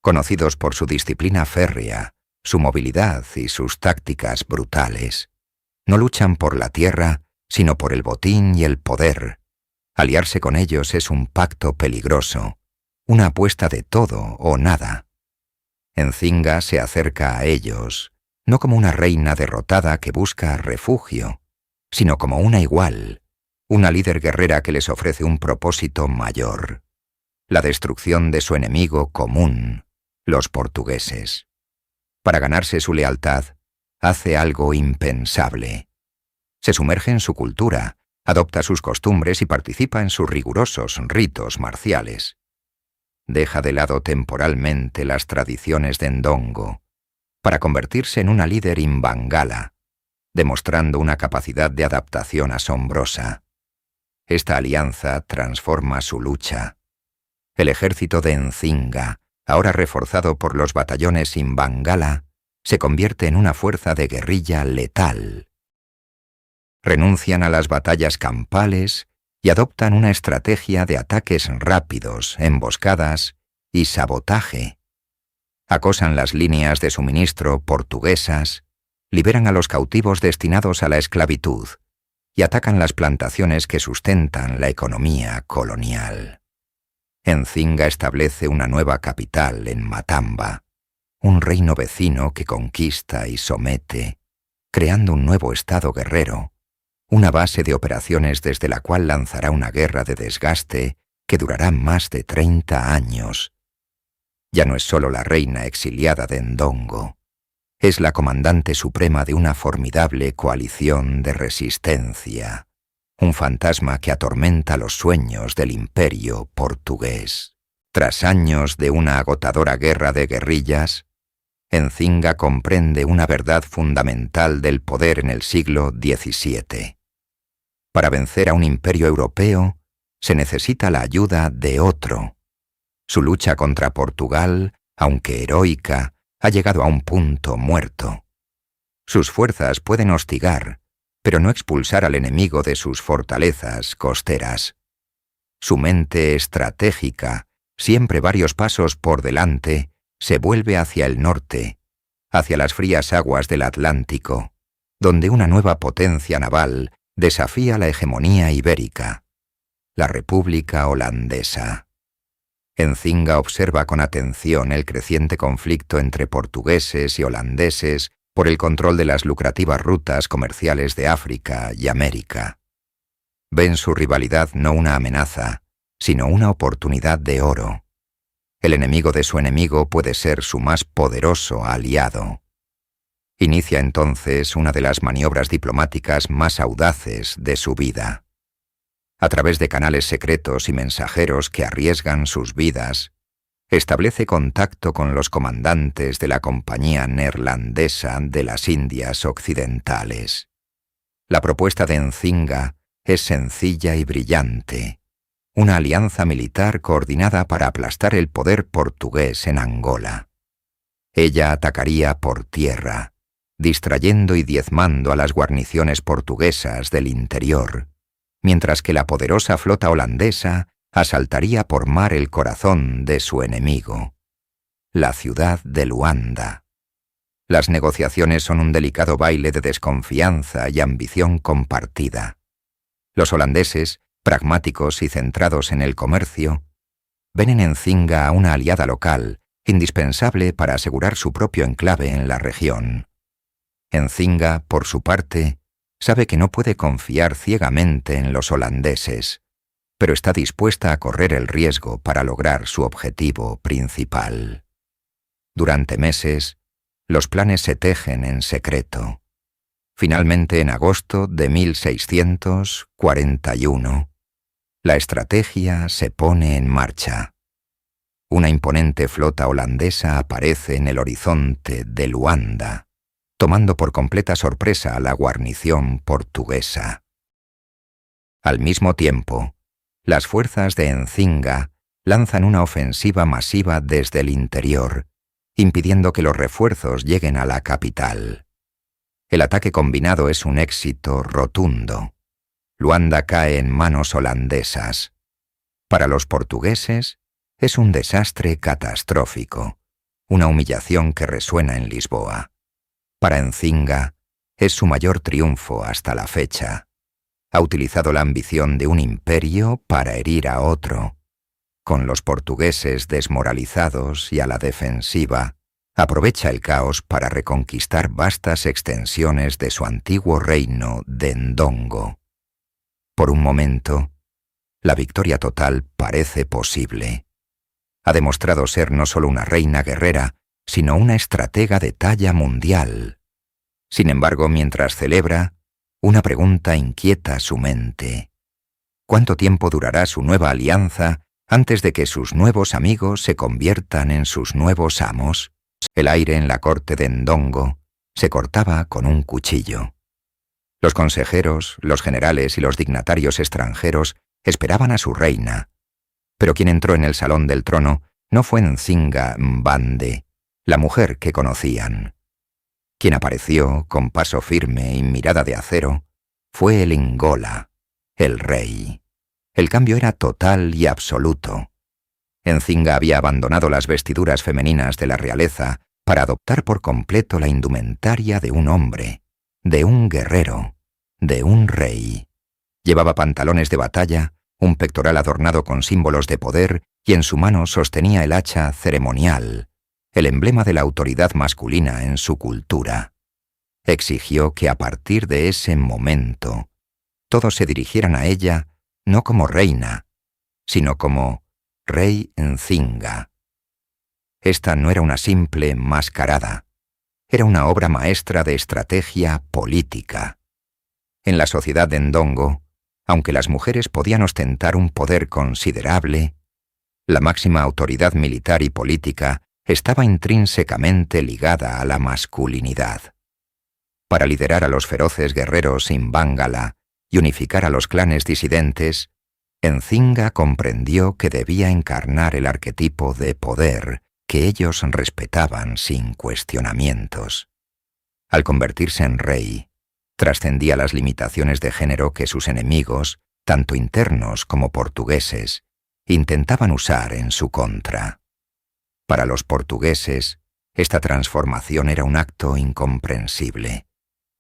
conocidos por su disciplina férrea, su movilidad y sus tácticas brutales. No luchan por la tierra, sino por el botín y el poder. Aliarse con ellos es un pacto peligroso, una apuesta de todo o nada. Nzinga se acerca a ellos, no como una reina derrotada que busca refugio, sino como una igual, una líder guerrera que les ofrece un propósito mayor: la destrucción de su enemigo común, los portugueses. Para ganarse su lealtad, hace algo impensable. Se sumerge en su cultura, adopta sus costumbres y participa en sus rigurosos ritos marciales. Deja de lado temporalmente las tradiciones de Ndongo para convertirse en una líder imbangala, demostrando una capacidad de adaptación asombrosa. Esta alianza transforma su lucha. El ejército de Nzinga, ahora reforzado por los batallones Imbangala, se convierte en una fuerza de guerrilla letal. Renuncian a las batallas campales y adoptan una estrategia de ataques rápidos, emboscadas y sabotaje. Acosan las líneas de suministro portuguesas, liberan a los cautivos destinados a la esclavitud y atacan las plantaciones que sustentan la economía colonial. Nzinga establece una nueva capital en Matamba, un reino vecino que conquista y somete, creando un nuevo estado guerrero, una base de operaciones desde la cual lanzará una guerra de desgaste que durará más de 30 años. Ya no es solo la reina exiliada de Ndongo, es la comandante suprema de una formidable coalición de resistencia, un fantasma que atormenta los sueños del imperio portugués. Tras años de una agotadora guerra de guerrillas, Nzinga comprende una verdad fundamental del poder en el siglo XVII. Para vencer a un imperio europeo, se necesita la ayuda de otro. Su lucha contra Portugal, aunque heroica, ha llegado a un punto muerto. Sus fuerzas pueden hostigar, pero no expulsar al enemigo de sus fortalezas costeras. Su mente estratégica, siempre varios pasos por delante, se vuelve hacia el norte, hacia las frías aguas del Atlántico, donde una nueva potencia naval desafía la hegemonía ibérica, la República Holandesa. Nzinga observa con atención el creciente conflicto entre portugueses y holandeses por el control de las lucrativas rutas comerciales de África y América. Ve en su rivalidad no una amenaza, sino una oportunidad de oro. El enemigo de su enemigo puede ser su más poderoso aliado. Inicia entonces una de las maniobras diplomáticas más audaces de su vida. A través de canales secretos y mensajeros que arriesgan sus vidas, establece contacto con los comandantes de la Compañía Neerlandesa de las Indias Occidentales. La propuesta de Nzinga es sencilla y brillante, una alianza militar coordinada para aplastar el poder portugués en Angola. Ella atacaría por tierra, distrayendo y diezmando a las guarniciones portuguesas del interior, mientras que la poderosa flota holandesa asaltaría por mar el corazón de su enemigo, la ciudad de Luanda. Las negociaciones son un delicado baile de desconfianza y ambición compartida. Los holandeses, pragmáticos y centrados en el comercio, ven en Nzinga a una aliada local, indispensable para asegurar su propio enclave en la región. Nzinga, por su parte, sabe que no puede confiar ciegamente en los holandeses, pero está dispuesta a correr el riesgo para lograr su objetivo principal. Durante meses, los planes se tejen en secreto. Finalmente, en agosto de 1641, la estrategia se pone en marcha. Una imponente flota holandesa aparece en el horizonte de Luanda, tomando por completa sorpresa a la guarnición portuguesa. Al mismo tiempo, las fuerzas de Nzinga lanzan una ofensiva masiva desde el interior, impidiendo que los refuerzos lleguen a la capital. El ataque combinado es un éxito rotundo. Luanda cae en manos holandesas. Para los portugueses, es un desastre catastrófico, una humillación que resuena en Lisboa. Para Nzinga, es su mayor triunfo hasta la fecha. Ha utilizado la ambición de un imperio para herir a otro. Con los portugueses desmoralizados y a la defensiva, aprovecha el caos para reconquistar vastas extensiones de su antiguo reino de Ndongo. Por un momento, la victoria total parece posible. Ha demostrado ser no solo una reina guerrera, sino una estratega de talla mundial. Sin embargo, mientras celebra, una pregunta inquieta su mente. ¿Cuánto tiempo durará su nueva alianza antes de que sus nuevos amigos se conviertan en sus nuevos amos? El aire en la corte de Ndongo se cortaba con un cuchillo. Los consejeros, los generales y los dignatarios extranjeros esperaban a su reina, pero quien entró en el salón del trono no fue Nzinga Mbande, la mujer que conocían. Quien apareció, con paso firme y mirada de acero, fue el Ingola, el rey. El cambio era total y absoluto. Nzinga había abandonado las vestiduras femeninas de la realeza para adoptar por completo la indumentaria de un hombre, de un guerrero, de un rey. Llevaba pantalones de batalla, un pectoral adornado con símbolos de poder y en su mano sostenía el hacha ceremonial, el emblema de la autoridad masculina en su cultura. Exigió que a partir de ese momento todos se dirigieran a ella no como reina, sino como Rey Nzinga. Esta no era una simple mascarada, era una obra maestra de estrategia política. En la sociedad de Ndongo aunque las mujeres podían ostentar un poder considerable, la máxima autoridad militar y política estaba intrínsecamente ligada a la masculinidad. Para liderar a los feroces guerreros Imbángala y unificar a los clanes disidentes, Nzinga comprendió que debía encarnar el arquetipo de poder que ellos respetaban sin cuestionamientos. Al convertirse en rey, trascendía las limitaciones de género que sus enemigos, tanto internos como portugueses, intentaban usar en su contra. Para los portugueses, esta transformación era un acto incomprensible,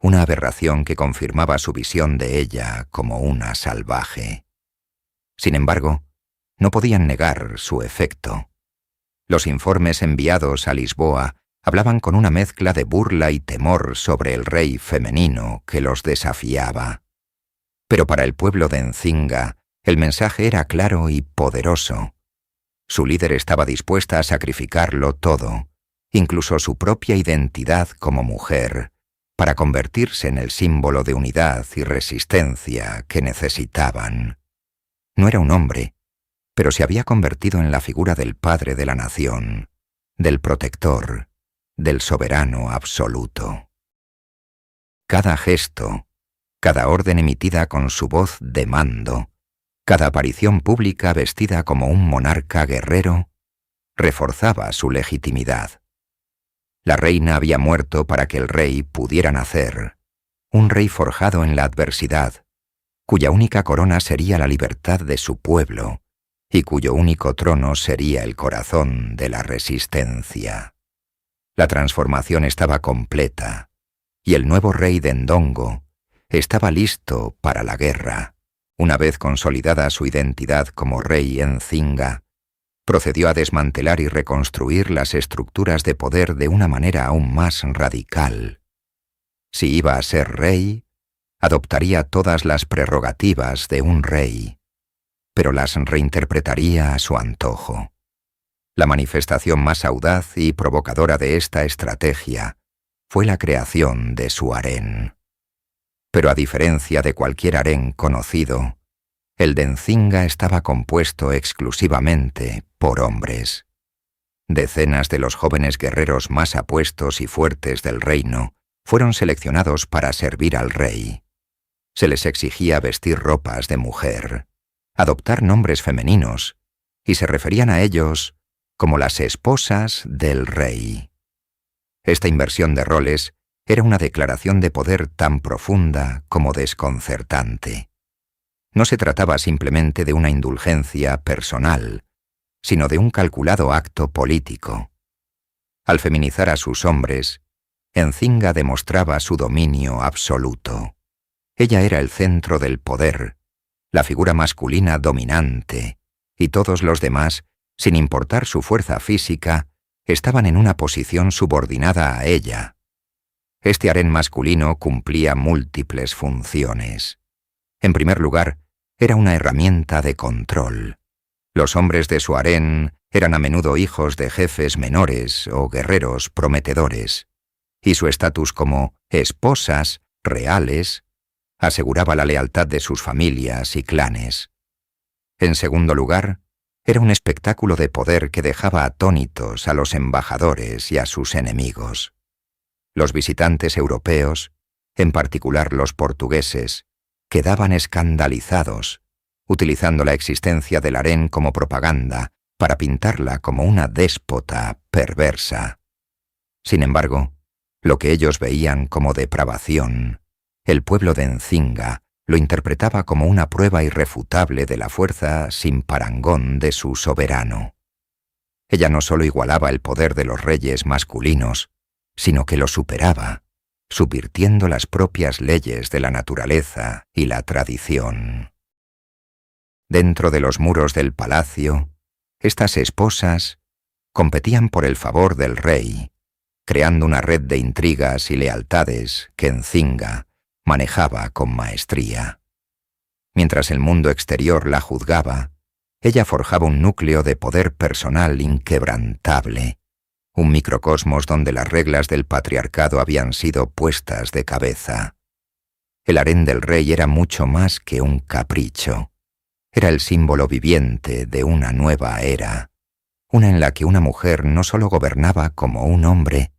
una aberración que confirmaba su visión de ella como una salvaje. Sin embargo, no podían negar su efecto. Los informes enviados a Lisboa hablaban con una mezcla de burla y temor sobre el rey femenino que los desafiaba. Pero para el pueblo de Nzinga, el mensaje era claro y poderoso. Su líder estaba dispuesta a sacrificarlo todo, incluso su propia identidad como mujer, para convertirse en el símbolo de unidad y resistencia que necesitaban. No era un hombre, pero se había convertido en la figura del padre de la nación, del protector, del soberano absoluto. Cada gesto, cada orden emitida con su voz de mando, cada aparición pública vestida como un monarca guerrero, reforzaba su legitimidad. La reina había muerto para que el rey pudiera nacer, un rey forjado en la adversidad, cuya única corona sería la libertad de su pueblo y cuyo único trono sería el corazón de la resistencia. La transformación estaba completa, y el nuevo rey de Ndongo estaba listo para la guerra. Una vez consolidada su identidad como rey Nzinga, procedió a desmantelar y reconstruir las estructuras de poder de una manera aún más radical. Si iba a ser rey, adoptaría todas las prerrogativas de un rey, pero las reinterpretaría a su antojo. La manifestación más audaz y provocadora de esta estrategia fue la creación de su harén. Pero a diferencia de cualquier harén conocido, el de Nzinga estaba compuesto exclusivamente por hombres. Decenas de los jóvenes guerreros más apuestos y fuertes del reino fueron seleccionados para servir al rey. Se les exigía vestir ropas de mujer, adoptar nombres femeninos, y se referían a ellos como las esposas del rey. Esta inversión de roles era una declaración de poder tan profunda como desconcertante. No se trataba simplemente de una indulgencia personal, sino de un calculado acto político. Al feminizar a sus hombres, Nzinga demostraba su dominio absoluto. Ella era el centro del poder, la figura masculina dominante, y todos los demás, sin importar su fuerza física, estaban en una posición subordinada a ella. Este harén masculino cumplía múltiples funciones. En primer lugar, era una herramienta de control. Los hombres de su harén eran a menudo hijos de jefes menores o guerreros prometedores, y su estatus como esposas reales aseguraba la lealtad de sus familias y clanes. En segundo lugar, era un espectáculo de poder que dejaba atónitos a los embajadores y a sus enemigos. Los visitantes europeos, en particular los portugueses, quedaban escandalizados, utilizando la existencia del harén como propaganda para pintarla como una déspota perversa. Sin embargo, lo que ellos veían como depravación, el pueblo de Nzinga lo interpretaba como una prueba irrefutable de la fuerza sin parangón de su soberano. Ella no solo igualaba el poder de los reyes masculinos, sino que lo superaba, subvirtiendo las propias leyes de la naturaleza y la tradición. Dentro de los muros del palacio, estas esposas competían por el favor del rey, creando una red de intrigas y lealtades que Nzinga manejaba con maestría. Mientras el mundo exterior la juzgaba, ella forjaba un núcleo de poder personal inquebrantable, un microcosmos donde las reglas del patriarcado habían sido puestas de cabeza. El harén del rey era mucho más que un capricho. Era el símbolo viviente de una nueva era, una en la que una mujer no solo gobernaba como un hombre,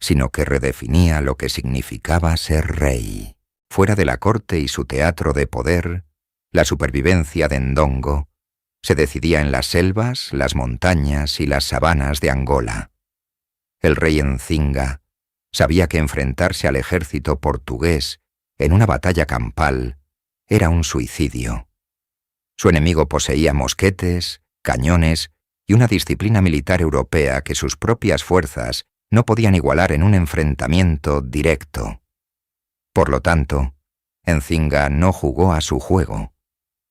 sino que redefinía lo que significaba ser rey. Fuera de la corte y su teatro de poder, la supervivencia de Ndongo se decidía en las selvas, las montañas y las sabanas de Angola. El rey Nzinga sabía que enfrentarse al ejército portugués en una batalla campal era un suicidio. Su enemigo poseía mosquetes, cañones y una disciplina militar europea que sus propias fuerzas no podían igualar en un enfrentamiento directo. Por lo tanto, Nzinga no jugó a su juego,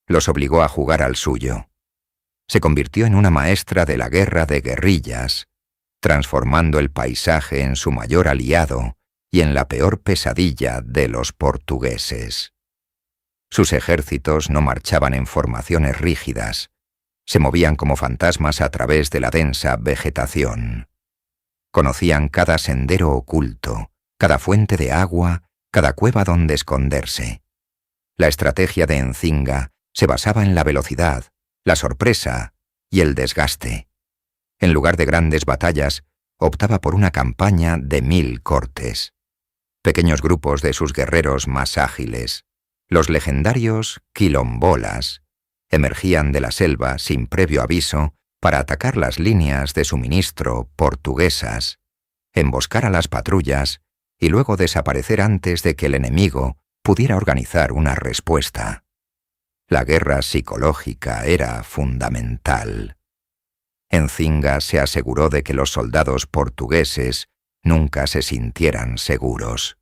los obligó a jugar al suyo. Se convirtió en una maestra de la guerra de guerrillas, transformando el paisaje en su mayor aliado y en la peor pesadilla de los portugueses. Sus ejércitos no marchaban en formaciones rígidas, se movían como fantasmas a través de la densa vegetación. Conocían cada sendero oculto, cada fuente de agua, cada cueva donde esconderse. La estrategia de Nzinga se basaba en la velocidad, la sorpresa y el desgaste. En lugar de grandes batallas, optaba por una campaña de 1000 cortes. Pequeños grupos de sus guerreros más ágiles, los legendarios quilombolas, emergían de la selva sin previo aviso para atacar las líneas de suministro portuguesas, emboscar a las patrullas y luego desaparecer antes de que el enemigo pudiera organizar una respuesta. La guerra psicológica era fundamental. Nzinga se aseguró de que los soldados portugueses nunca se sintieran seguros.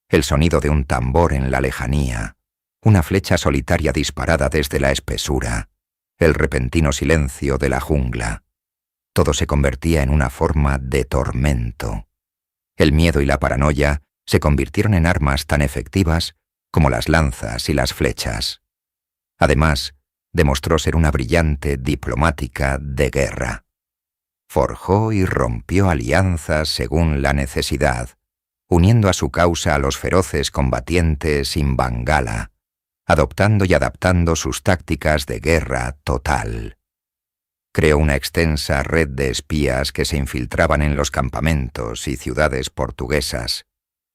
El sonido de un tambor en la lejanía, una flecha solitaria disparada desde la espesura, el repentino silencio de la jungla. Todo se convertía en una forma de tormento. El miedo y la paranoia se convirtieron en armas tan efectivas como las lanzas y las flechas. Además, demostró ser una brillante diplomática de guerra. Forjó y rompió alianzas según la necesidad, uniendo a su causa a los feroces combatientes in Bangala, adoptando y adaptando sus tácticas de guerra total. Creó una extensa red de espías que se infiltraban en los campamentos y ciudades portuguesas,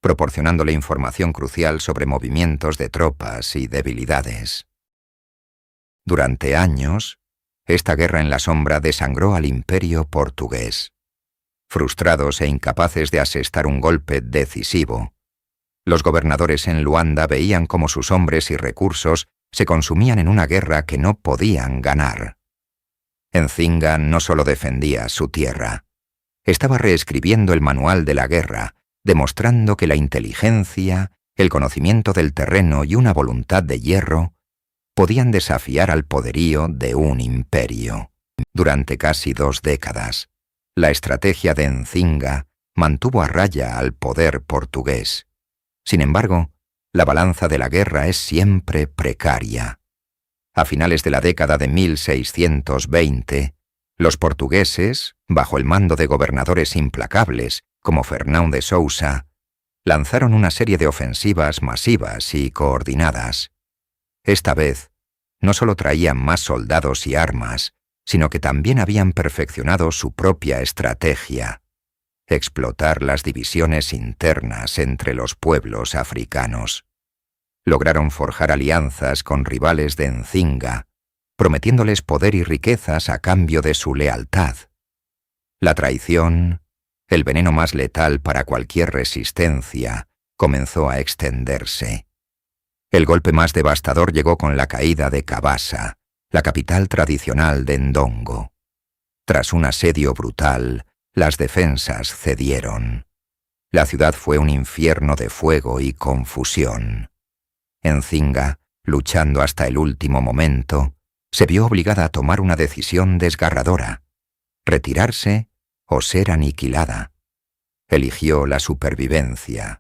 proporcionándole información crucial sobre movimientos de tropas y debilidades. Durante años, esta guerra en la sombra desangró al imperio portugués. Frustrados e incapaces de asestar un golpe decisivo, los gobernadores en Luanda veían cómo sus hombres y recursos se consumían en una guerra que no podían ganar. Nzinga no solo defendía su tierra, estaba reescribiendo el manual de la guerra, demostrando que la inteligencia, el conocimiento del terreno y una voluntad de hierro podían desafiar al poderío de un imperio. Durante casi 2 décadas, la estrategia de Nzinga mantuvo a raya al poder portugués. Sin embargo, la balanza de la guerra es siempre precaria. A finales de la década de 1620, los portugueses, bajo el mando de gobernadores implacables como Fernão de Sousa, lanzaron una serie de ofensivas masivas y coordinadas. Esta vez, no solo traían más soldados y armas, sino que también habían perfeccionado su propia estrategia: explotar las divisiones internas entre los pueblos africanos. Lograron forjar alianzas con rivales de Nzinga, prometiéndoles poder y riquezas a cambio de su lealtad. La traición, el veneno más letal para cualquier resistencia, comenzó a extenderse. El golpe más devastador llegó con la caída de Kabasa, la capital tradicional de Ndongo. Tras un asedio brutal, las defensas cedieron. La ciudad fue un infierno de fuego y confusión. Nzinga, luchando hasta el último momento, se vio obligada a tomar una decisión desgarradora: retirarse o ser aniquilada. Eligió la supervivencia.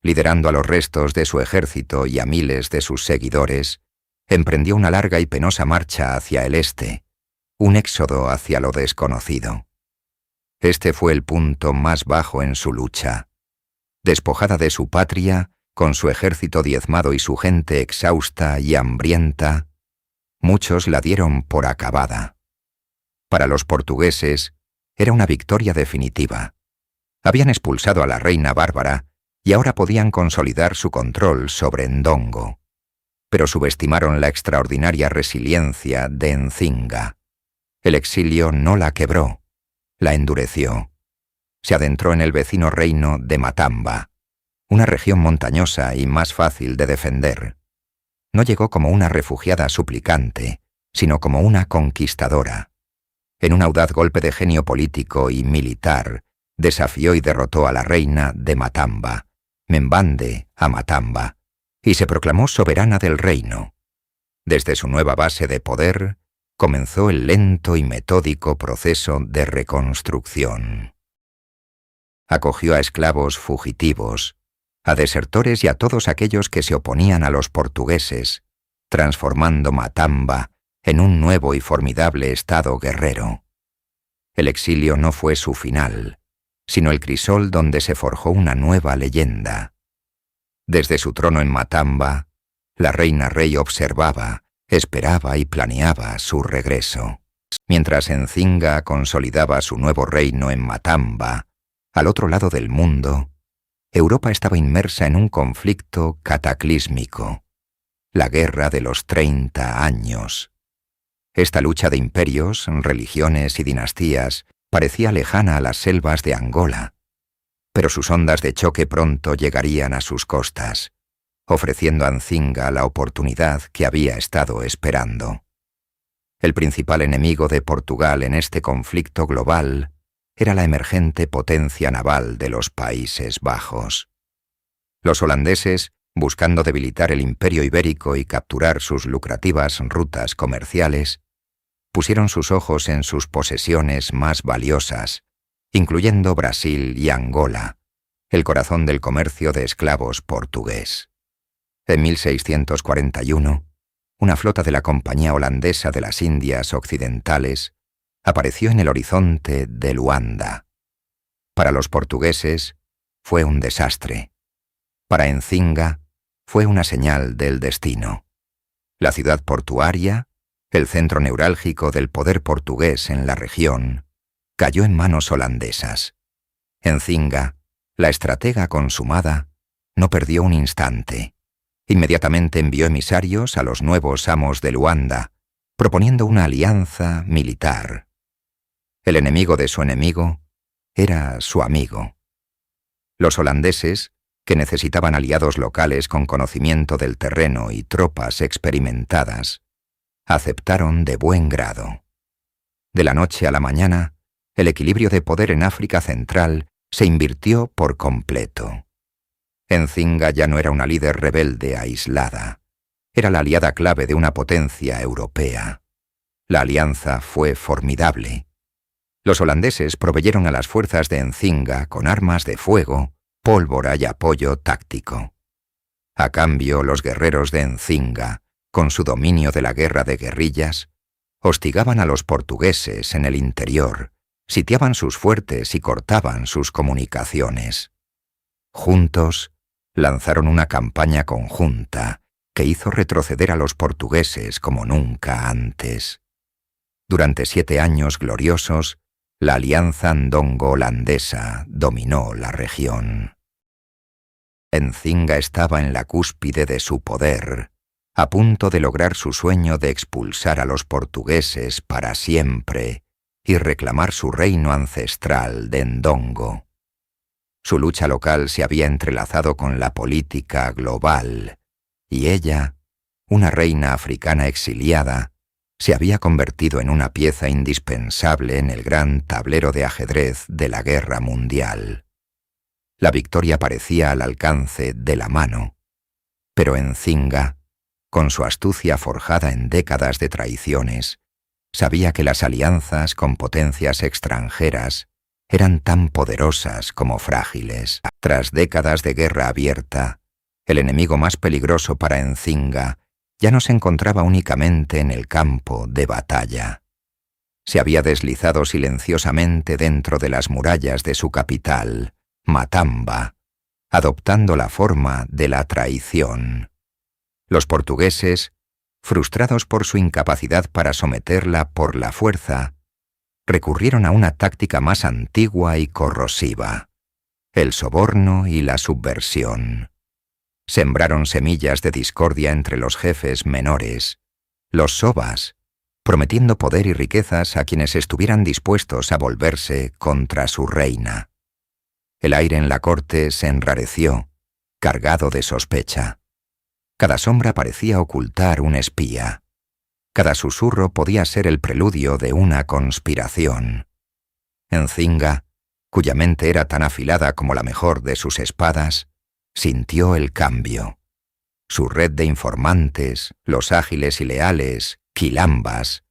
Liderando a los restos de su ejército y a miles de sus seguidores, emprendió una larga y penosa marcha hacia el este, un éxodo hacia lo desconocido. Este fue el punto más bajo en su lucha. Despojada de su patria, Con su ejército diezmado y su gente exhausta y hambrienta, muchos la dieron por acabada. Para los portugueses era una victoria definitiva. Habían expulsado a la reina bárbara y ahora podían consolidar su control sobre Ndongo. Pero subestimaron la extraordinaria resiliencia de Nzinga. El exilio no la quebró, la endureció. Se adentró en el vecino reino de Matamba, una región montañosa y más fácil de defender. No llegó como una refugiada suplicante, sino como una conquistadora. En un audaz golpe de genio político y militar, desafió y derrotó a la reina de Matamba, Membande a Matamba, y se proclamó soberana del reino. Desde su nueva base de poder, comenzó el lento y metódico proceso de reconstrucción. Acogió a esclavos fugitivos, a desertores y a todos aquellos que se oponían a los portugueses, transformando Matamba en un nuevo y formidable estado guerrero. El exilio no fue su final, sino el crisol donde se forjó una nueva leyenda. Desde su trono en Matamba, la reina rey observaba, esperaba y planeaba su regreso. Mientras Nzinga consolidaba su nuevo reino en Matamba, al otro lado del mundo, Europa estaba inmersa en un conflicto cataclísmico, la Guerra de los 30 años. Esta lucha de imperios, religiones y dinastías parecía lejana a las selvas de Angola, pero sus ondas de choque pronto llegarían a sus costas, ofreciendo a Nzinga la oportunidad que había estado esperando. El principal enemigo de Portugal en este conflicto global era la emergente potencia naval de los Países Bajos. Los holandeses, buscando debilitar el imperio ibérico y capturar sus lucrativas rutas comerciales, pusieron sus ojos en sus posesiones más valiosas, incluyendo Brasil y Angola, el corazón del comercio de esclavos portugués. En 1641, una flota de la Compañía Holandesa de las Indias Occidentales apareció en el horizonte de Luanda. Para los portugueses fue un desastre. Para Nzinga fue una señal del destino. La ciudad portuaria, el centro neurálgico del poder portugués en la región, cayó en manos holandesas. Nzinga, la estratega consumada, no perdió un instante. Inmediatamente envió emisarios a los nuevos amos de Luanda, proponiendo una alianza militar. El enemigo de su enemigo era su amigo. Los holandeses, que necesitaban aliados locales con conocimiento del terreno y tropas experimentadas, aceptaron de buen grado. De la noche a la mañana, el equilibrio de poder en África Central se invirtió por completo. Nzinga ya no era una líder rebelde aislada. Era la aliada clave de una potencia europea. La alianza fue formidable. Los holandeses proveyeron a las fuerzas de Nzinga con armas de fuego, pólvora y apoyo táctico. A cambio, los guerreros de Nzinga, con su dominio de la guerra de guerrillas, hostigaban a los portugueses en el interior, sitiaban sus fuertes y cortaban sus comunicaciones. Juntos, lanzaron una campaña conjunta que hizo retroceder a los portugueses como nunca antes. Durante 7 años gloriosos, la alianza ndongo-holandesa dominó la región. Nzinga estaba en la cúspide de su poder, a punto de lograr su sueño de expulsar a los portugueses para siempre y reclamar su reino ancestral de Ndongo. Su lucha local se había entrelazado con la política global, y ella, una reina africana exiliada, se había convertido en una pieza indispensable en el gran tablero de ajedrez de la guerra mundial. La victoria parecía al alcance de la mano, pero Nzinga, con su astucia forjada en décadas de traiciones, sabía que las alianzas con potencias extranjeras eran tan poderosas como frágiles. Tras décadas de guerra abierta, el enemigo más peligroso para Nzinga ya no se encontraba únicamente en el campo de batalla. Se había deslizado silenciosamente dentro de las murallas de su capital, Matamba, adoptando la forma de la traición. Los portugueses, frustrados por su incapacidad para someterla por la fuerza, recurrieron a una táctica más antigua y corrosiva: el soborno y la subversión. Sembraron semillas de discordia entre los jefes menores, los sobas, prometiendo poder y riquezas a quienes estuvieran dispuestos a volverse contra su reina. El aire en la corte se enrareció, cargado de sospecha. Cada sombra parecía ocultar un espía. Cada susurro podía ser el preludio de una conspiración. Encinga, cuya mente era tan afilada como la mejor de sus espadas, sintió el cambio. Su red de informantes, los ágiles y leales quilambas,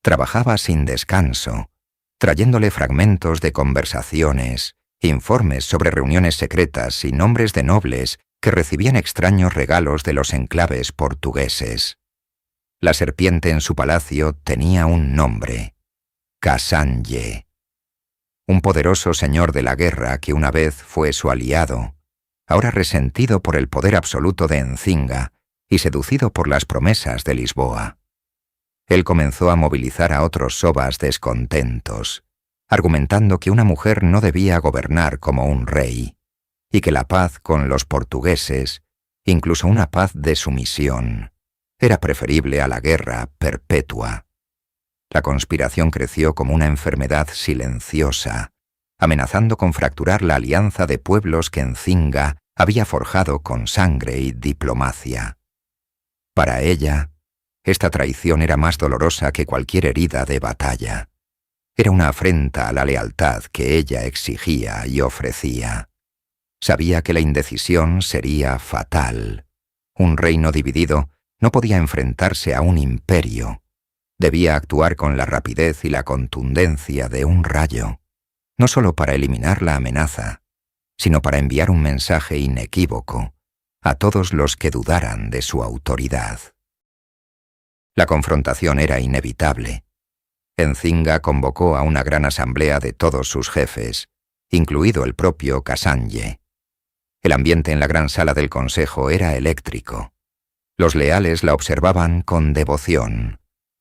trabajaba sin descanso, trayéndole fragmentos de conversaciones, informes sobre reuniones secretas y nombres de nobles que recibían extraños regalos de los enclaves portugueses. La serpiente en su palacio tenía un nombre: Casanje. Un poderoso señor de la guerra que una vez fue su aliado, ahora resentido por el poder absoluto de Encinga y seducido por las promesas de Lisboa. Él comenzó a movilizar a otros sobas descontentos, argumentando que una mujer no debía gobernar como un rey, y que la paz con los portugueses, incluso una paz de sumisión, era preferible a la guerra perpetua. La conspiración creció como una enfermedad silenciosa, amenazando con fracturar la alianza de pueblos que Encinga había forjado con sangre y diplomacia. Para ella, esta traición era más dolorosa que cualquier herida de batalla. Era una afrenta a la lealtad que ella exigía y ofrecía. Sabía que la indecisión sería fatal. Un reino dividido no podía enfrentarse a un imperio. Debía actuar con la rapidez y la contundencia de un rayo, no solo para eliminar la amenaza, sino para enviar un mensaje inequívoco a todos los que dudaran de su autoridad. La confrontación era inevitable. Encinga convocó a una gran asamblea de todos sus jefes, incluido el propio Casanje. El ambiente en la gran sala del consejo era eléctrico. Los leales la observaban con devoción,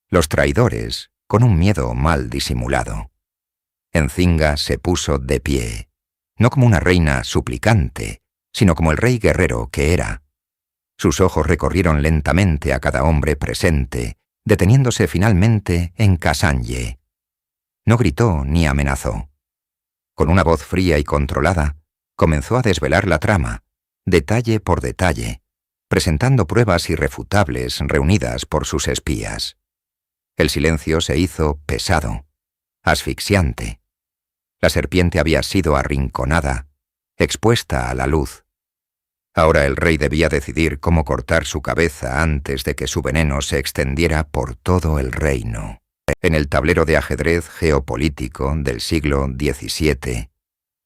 los traidores con un miedo mal disimulado. Encinga se puso de pie, no como una reina suplicante, sino como el rey guerrero que era. Sus ojos recorrieron lentamente a cada hombre presente, deteniéndose finalmente en Casanje. No gritó ni amenazó. Con una voz fría y controlada, comenzó a desvelar la trama, detalle por detalle, presentando pruebas irrefutables reunidas por sus espías. El silencio se hizo pesado, asfixiante. La serpiente había sido arrinconada, expuesta a la luz. Ahora el rey debía decidir cómo cortar su cabeza antes de que su veneno se extendiera por todo el reino. En el tablero de ajedrez geopolítico del siglo XVII,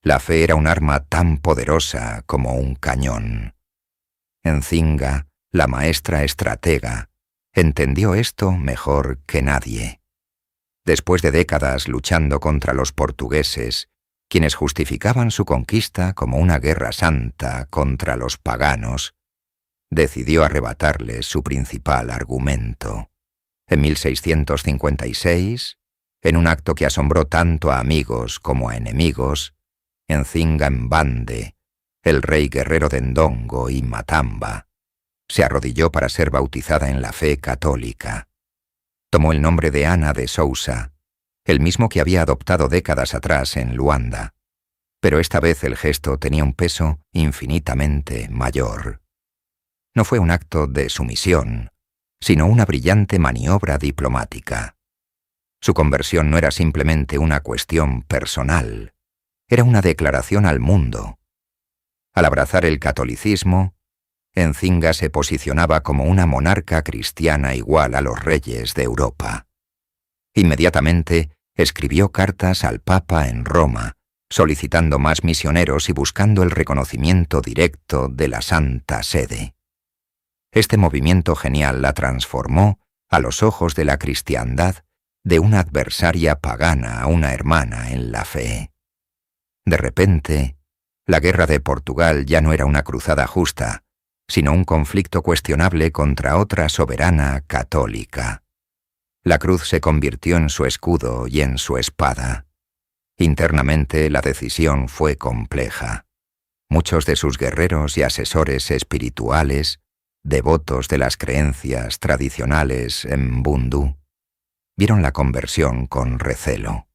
la fe era un arma tan poderosa como un cañón. Encinga, la maestra estratega, entendió esto mejor que nadie. Después de décadas luchando contra los portugueses, quienes justificaban su conquista como una guerra santa contra los paganos, decidió arrebatarles su principal argumento. En 1656, en un acto que asombró tanto a amigos como a enemigos, Encinga Mbande, el rey guerrero de Ndongo y Matamba, se arrodilló para ser bautizada en la fe católica. Tomó el nombre de Ana de Sousa, el mismo que había adoptado décadas atrás en Luanda, pero esta vez el gesto tenía un peso infinitamente mayor. No fue un acto de sumisión, sino una brillante maniobra diplomática. Su conversión no era simplemente una cuestión personal, era una declaración al mundo. Al abrazar el catolicismo, Encinga se posicionaba como una monarca cristiana igual a los reyes de Europa. Inmediatamente escribió cartas al Papa en Roma, solicitando más misioneros y buscando el reconocimiento directo de la Santa Sede. Este movimiento genial la transformó, a los ojos de la cristiandad, de una adversaria pagana a una hermana en la fe. De repente, La guerra de Portugal ya no era una cruzada justa, sino un conflicto cuestionable contra otra soberana católica. La cruz se convirtió en su escudo y en su espada. Internamente la decisión fue compleja. Muchos de sus guerreros y asesores espirituales, devotos de las creencias tradicionales Mbundu, vieron la conversión con recelo.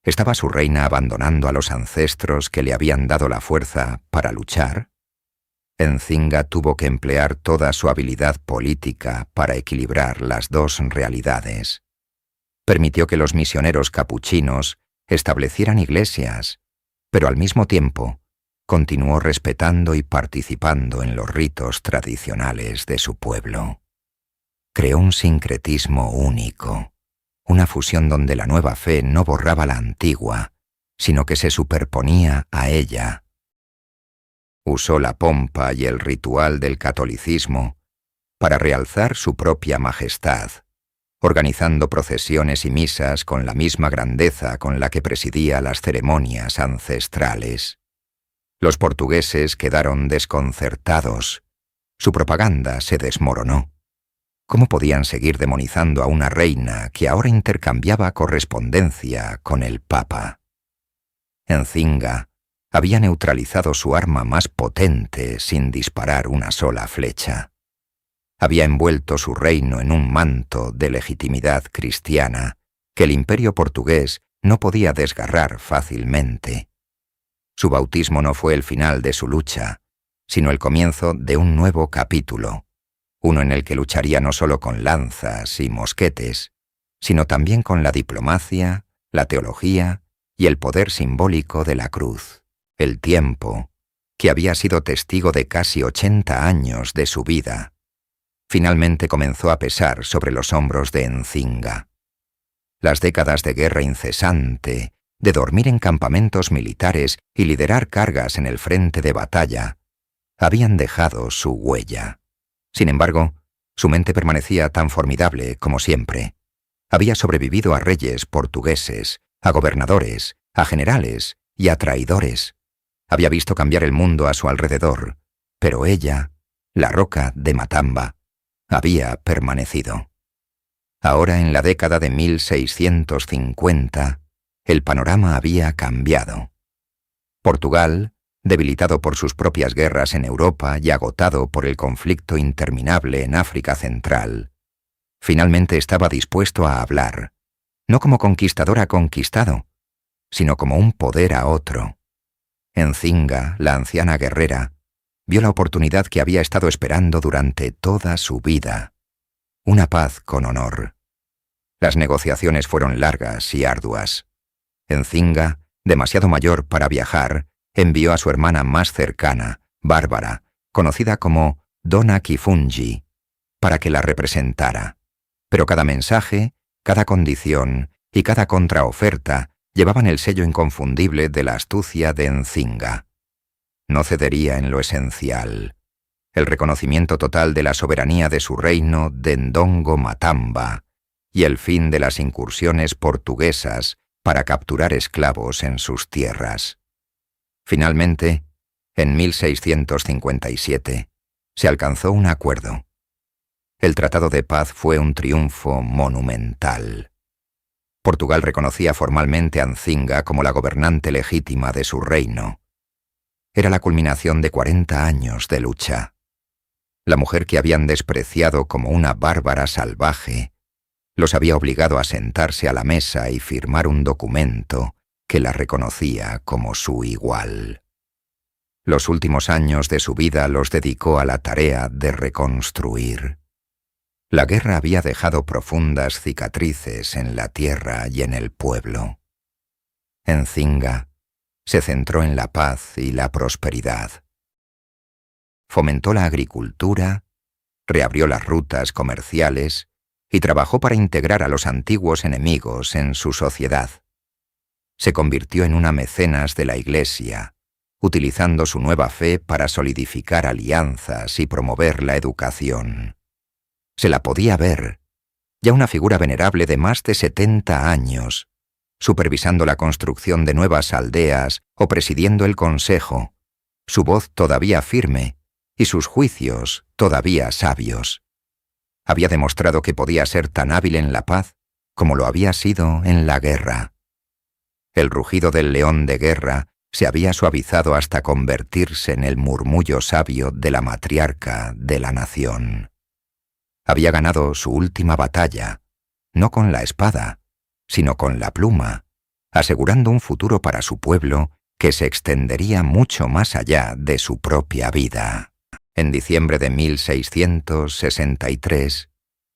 ¿Estaba su reina abandonando a los ancestros que le habían dado la fuerza para luchar? Nzinga tuvo que emplear toda su habilidad política para equilibrar las dos realidades. Permitió que los misioneros capuchinos establecieran iglesias, pero al mismo tiempo continuó respetando y participando en los ritos tradicionales de su pueblo. Creó un sincretismo único, una fusión donde la nueva fe no borraba la antigua, sino que se superponía a ella. Usó la pompa y el ritual del catolicismo para realzar su propia majestad, organizando procesiones y misas con la misma grandeza con la que presidía las ceremonias ancestrales. Los portugueses quedaron desconcertados. Su propaganda se desmoronó. ¿Cómo podían seguir demonizando a una reina que ahora intercambiaba correspondencia con el Papa? Nzinga había neutralizado su arma más potente sin disparar una sola flecha. Había envuelto su reino en un manto de legitimidad cristiana que el imperio portugués no podía desgarrar fácilmente. Su bautismo no fue el final de su lucha, sino el comienzo de un nuevo capítulo, uno en el que lucharía no solo con lanzas y mosquetes, sino también con la diplomacia, la teología y el poder simbólico de la cruz. El tiempo, que había sido testigo de casi 80 años de su vida, finalmente comenzó a pesar sobre los hombros de Nzinga. Las décadas de guerra incesante, de dormir en campamentos militares y liderar cargas en el frente de batalla, habían dejado su huella. Sin embargo, su mente permanecía tan formidable como siempre. Había sobrevivido a reyes portugueses, a gobernadores, a generales y a traidores. Había visto cambiar el mundo a su alrededor, pero ella, la roca de Matamba, había permanecido. Ahora, en la década de 1650, el panorama había cambiado. Portugal, debilitado por sus propias guerras en Europa y agotado por el conflicto interminable en África Central, finalmente estaba dispuesto a hablar, no como conquistador a conquistado, sino como un poder a otro. Nzinga, la anciana guerrera, vio la oportunidad que había estado esperando durante toda su vida: una paz con honor. Las negociaciones fueron largas y arduas. Nzinga, demasiado mayor para viajar, envió a su hermana más cercana, Bárbara, conocida como Dona Kifungi, para que la representara. Pero cada mensaje, cada condición y cada contraoferta llevaban el sello inconfundible de la astucia de Nzinga. No cedería en lo esencial: el reconocimiento total de la soberanía de su reino de Ndongo Matamba y el fin de las incursiones portuguesas para capturar esclavos en sus tierras. Finalmente, en 1657, se alcanzó un acuerdo. El Tratado de Paz fue un triunfo monumental. Portugal reconocía formalmente a Nzinga como la gobernante legítima de su reino. Era la culminación de 40 años de lucha. La mujer que habían despreciado como una bárbara salvaje los había obligado a sentarse a la mesa y firmar un documento que la reconocía como su igual. Los últimos años de su vida los dedicó a la tarea de reconstruir. La guerra había dejado profundas cicatrices en la tierra y en el pueblo. Nzinga se centró en la paz y la prosperidad. Fomentó la agricultura, reabrió las rutas comerciales y trabajó para integrar a los antiguos enemigos en su sociedad. Se convirtió en una mecenas de la Iglesia, utilizando su nueva fe para solidificar alianzas y promover la educación. Se la podía ver, ya una figura venerable de más de 70 años, supervisando la construcción de nuevas aldeas o presidiendo el consejo, su voz todavía firme y sus juicios todavía sabios. Había demostrado que podía ser tan hábil en la paz como lo había sido en la guerra. El rugido del león de guerra se había suavizado hasta convertirse en el murmullo sabio de la matriarca de la nación. Había ganado su última batalla, no con la espada, sino con la pluma, asegurando un futuro para su pueblo que se extendería mucho más allá de su propia vida. En diciembre de 1663,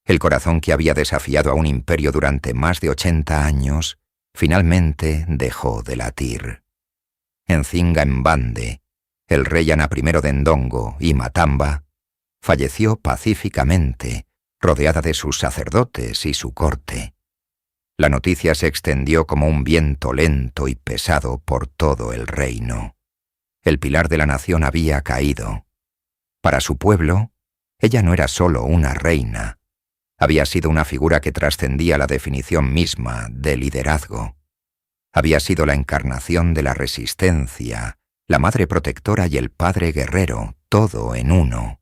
el corazón que había desafiado a un imperio durante más de 80 años, finalmente dejó de latir. Nzinga Mbande, el rey Ana I de Ndongo y Matamba, falleció pacíficamente, rodeada de sus sacerdotes y su corte. La noticia se extendió como un viento lento y pesado por todo el reino. El pilar de la nación había caído. Para su pueblo, ella no era solo una reina. Había sido una figura que trascendía la definición misma de liderazgo. Había sido la encarnación de la resistencia, la madre protectora y el padre guerrero, todo en uno.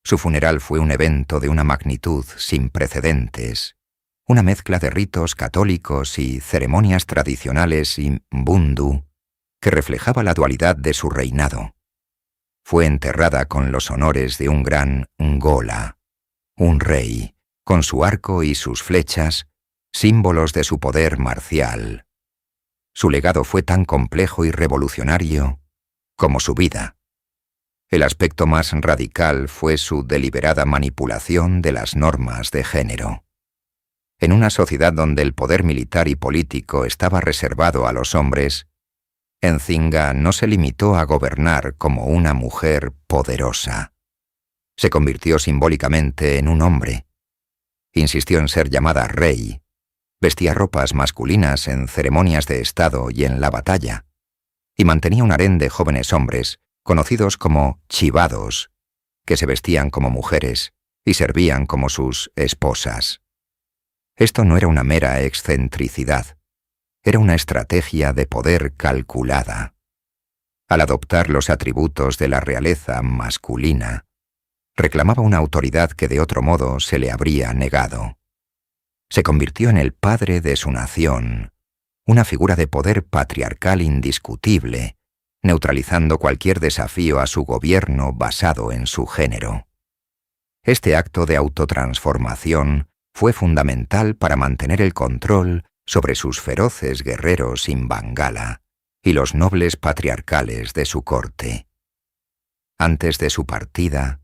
Su funeral fue un evento de una magnitud sin precedentes, una mezcla de ritos católicos y ceremonias tradicionales y mbundu que reflejaba la dualidad de su reinado. Fue enterrada con los honores de un gran Ngola, un rey, con su arco y sus flechas, símbolos de su poder marcial. Su legado fue tan complejo y revolucionario como su vida. El aspecto más radical fue su deliberada manipulación de las normas de género. En una sociedad donde el poder militar y político estaba reservado a los hombres, Nzinga no se limitó a gobernar como una mujer poderosa. Se convirtió simbólicamente en un hombre. Insistió en ser llamada rey. Vestía ropas masculinas en ceremonias de estado y en la batalla. Y mantenía un harén de jóvenes hombres, conocidos como chivados, que se vestían como mujeres y servían como sus esposas. Esto no era una mera excentricidad. Era una estrategia de poder calculada. Al adoptar los atributos de la realeza masculina, reclamaba una autoridad que de otro modo se le habría negado. Se convirtió en el padre de su nación, una figura de poder patriarcal indiscutible, neutralizando cualquier desafío a su gobierno basado en su género. Este acto de autotransformación fue fundamental para mantener el control sobre sus feroces guerreros in Bangala y los nobles patriarcales de su corte. Antes de su partida,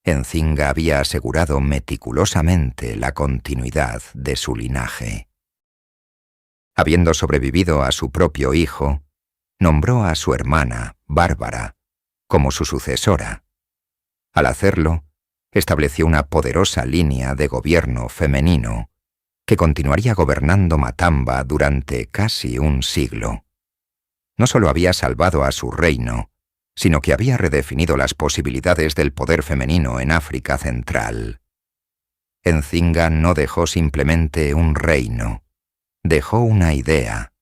Nzinga había asegurado meticulosamente la continuidad de su linaje. Habiendo sobrevivido a su propio hijo, nombró a su hermana, Bárbara, como su sucesora. Al hacerlo, estableció una poderosa línea de gobierno femenino que continuaría gobernando Matamba durante casi un siglo. No solo había salvado a su reino, sino que había redefinido las posibilidades del poder femenino en África Central. Nzinga no dejó simplemente un reino, dejó una idea,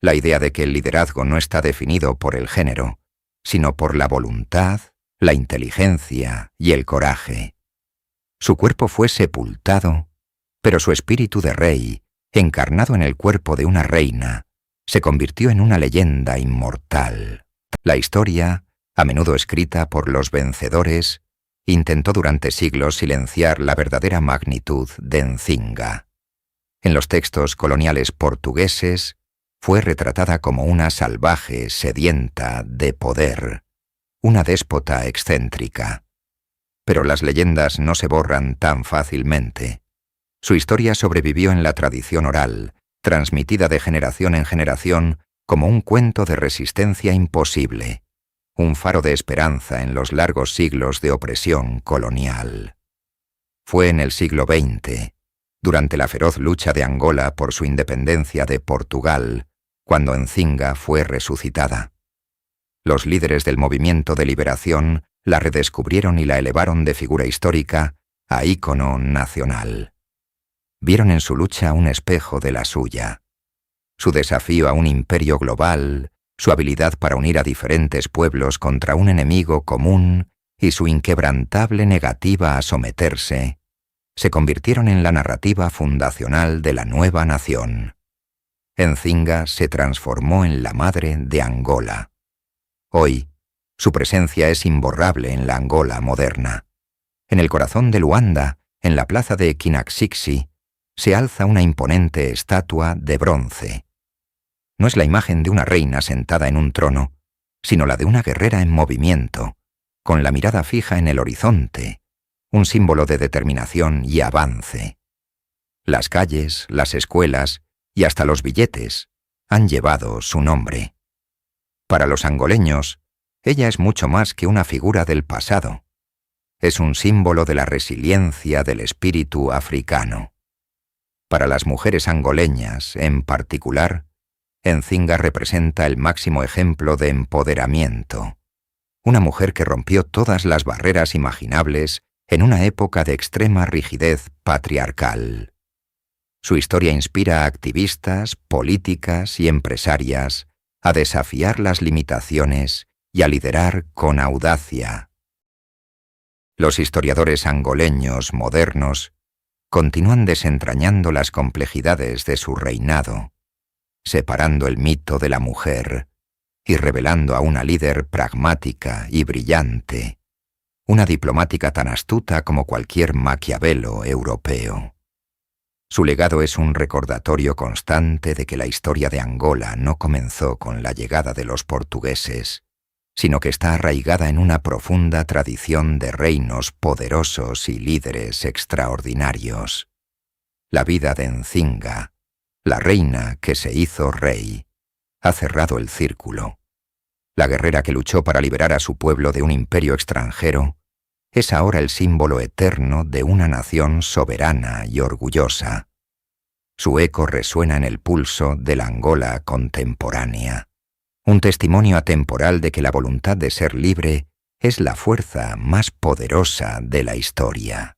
la idea de que el liderazgo no está definido por el género, sino por la voluntad, la inteligencia y el coraje. Su cuerpo fue sepultado, pero su espíritu de rey, encarnado en el cuerpo de una reina, se convirtió en una leyenda inmortal. La historia, a menudo escrita por los vencedores, intentó durante siglos silenciar la verdadera magnitud de Nzinga. En los textos coloniales portugueses, fue retratada como una salvaje sedienta de poder, una déspota excéntrica. Pero las leyendas no se borran tan fácilmente. Su historia sobrevivió en la tradición oral, transmitida de generación en generación como un cuento de resistencia imposible, un faro de esperanza en los largos siglos de opresión colonial. Fue en el siglo XX, durante la feroz lucha de Angola por su independencia de Portugal, cuando Nzinga fue resucitada. Los líderes del movimiento de liberación la redescubrieron y la elevaron de figura histórica a ícono nacional. Vieron en su lucha un espejo de la suya. Su desafío a un imperio global, su habilidad para unir a diferentes pueblos contra un enemigo común y su inquebrantable negativa a someterse, se convirtieron en la narrativa fundacional de la nueva nación. Nzinga se transformó en la madre de Angola. Hoy, su presencia es imborrable en la Angola moderna. En el corazón de Luanda, en la plaza de Kinaxixi, se alza una imponente estatua de bronce. No es la imagen de una reina sentada en un trono, sino la de una guerrera en movimiento, con la mirada fija en el horizonte, un símbolo de determinación y avance. Las calles, las escuelas y hasta los billetes han llevado su nombre. Para los angoleños, ella es mucho más que una figura del pasado. Es un símbolo de la resiliencia del espíritu africano. Para las mujeres angoleñas, en particular, Nzinga representa el máximo ejemplo de empoderamiento. Una mujer que rompió todas las barreras imaginables en una época de extrema rigidez patriarcal. Su historia inspira a activistas, políticas y empresarias a desafiar las limitaciones y a liderar con audacia. Los historiadores angoleños modernos continúan desentrañando las complejidades de su reinado, separando el mito de la mujer y revelando a una líder pragmática y brillante, una diplomática tan astuta como cualquier Maquiavelo europeo. Su legado es un recordatorio constante de que la historia de Angola no comenzó con la llegada de los portugueses, sino que está arraigada en una profunda tradición de reinos poderosos y líderes extraordinarios. La vida de Nzinga, la reina que se hizo rey, ha cerrado el círculo. La guerrera que luchó para liberar a su pueblo de un imperio extranjero es ahora el símbolo eterno de una nación soberana y orgullosa. Su eco resuena en el pulso de la Angola contemporánea, un testimonio atemporal de que la voluntad de ser libre es la fuerza más poderosa de la historia.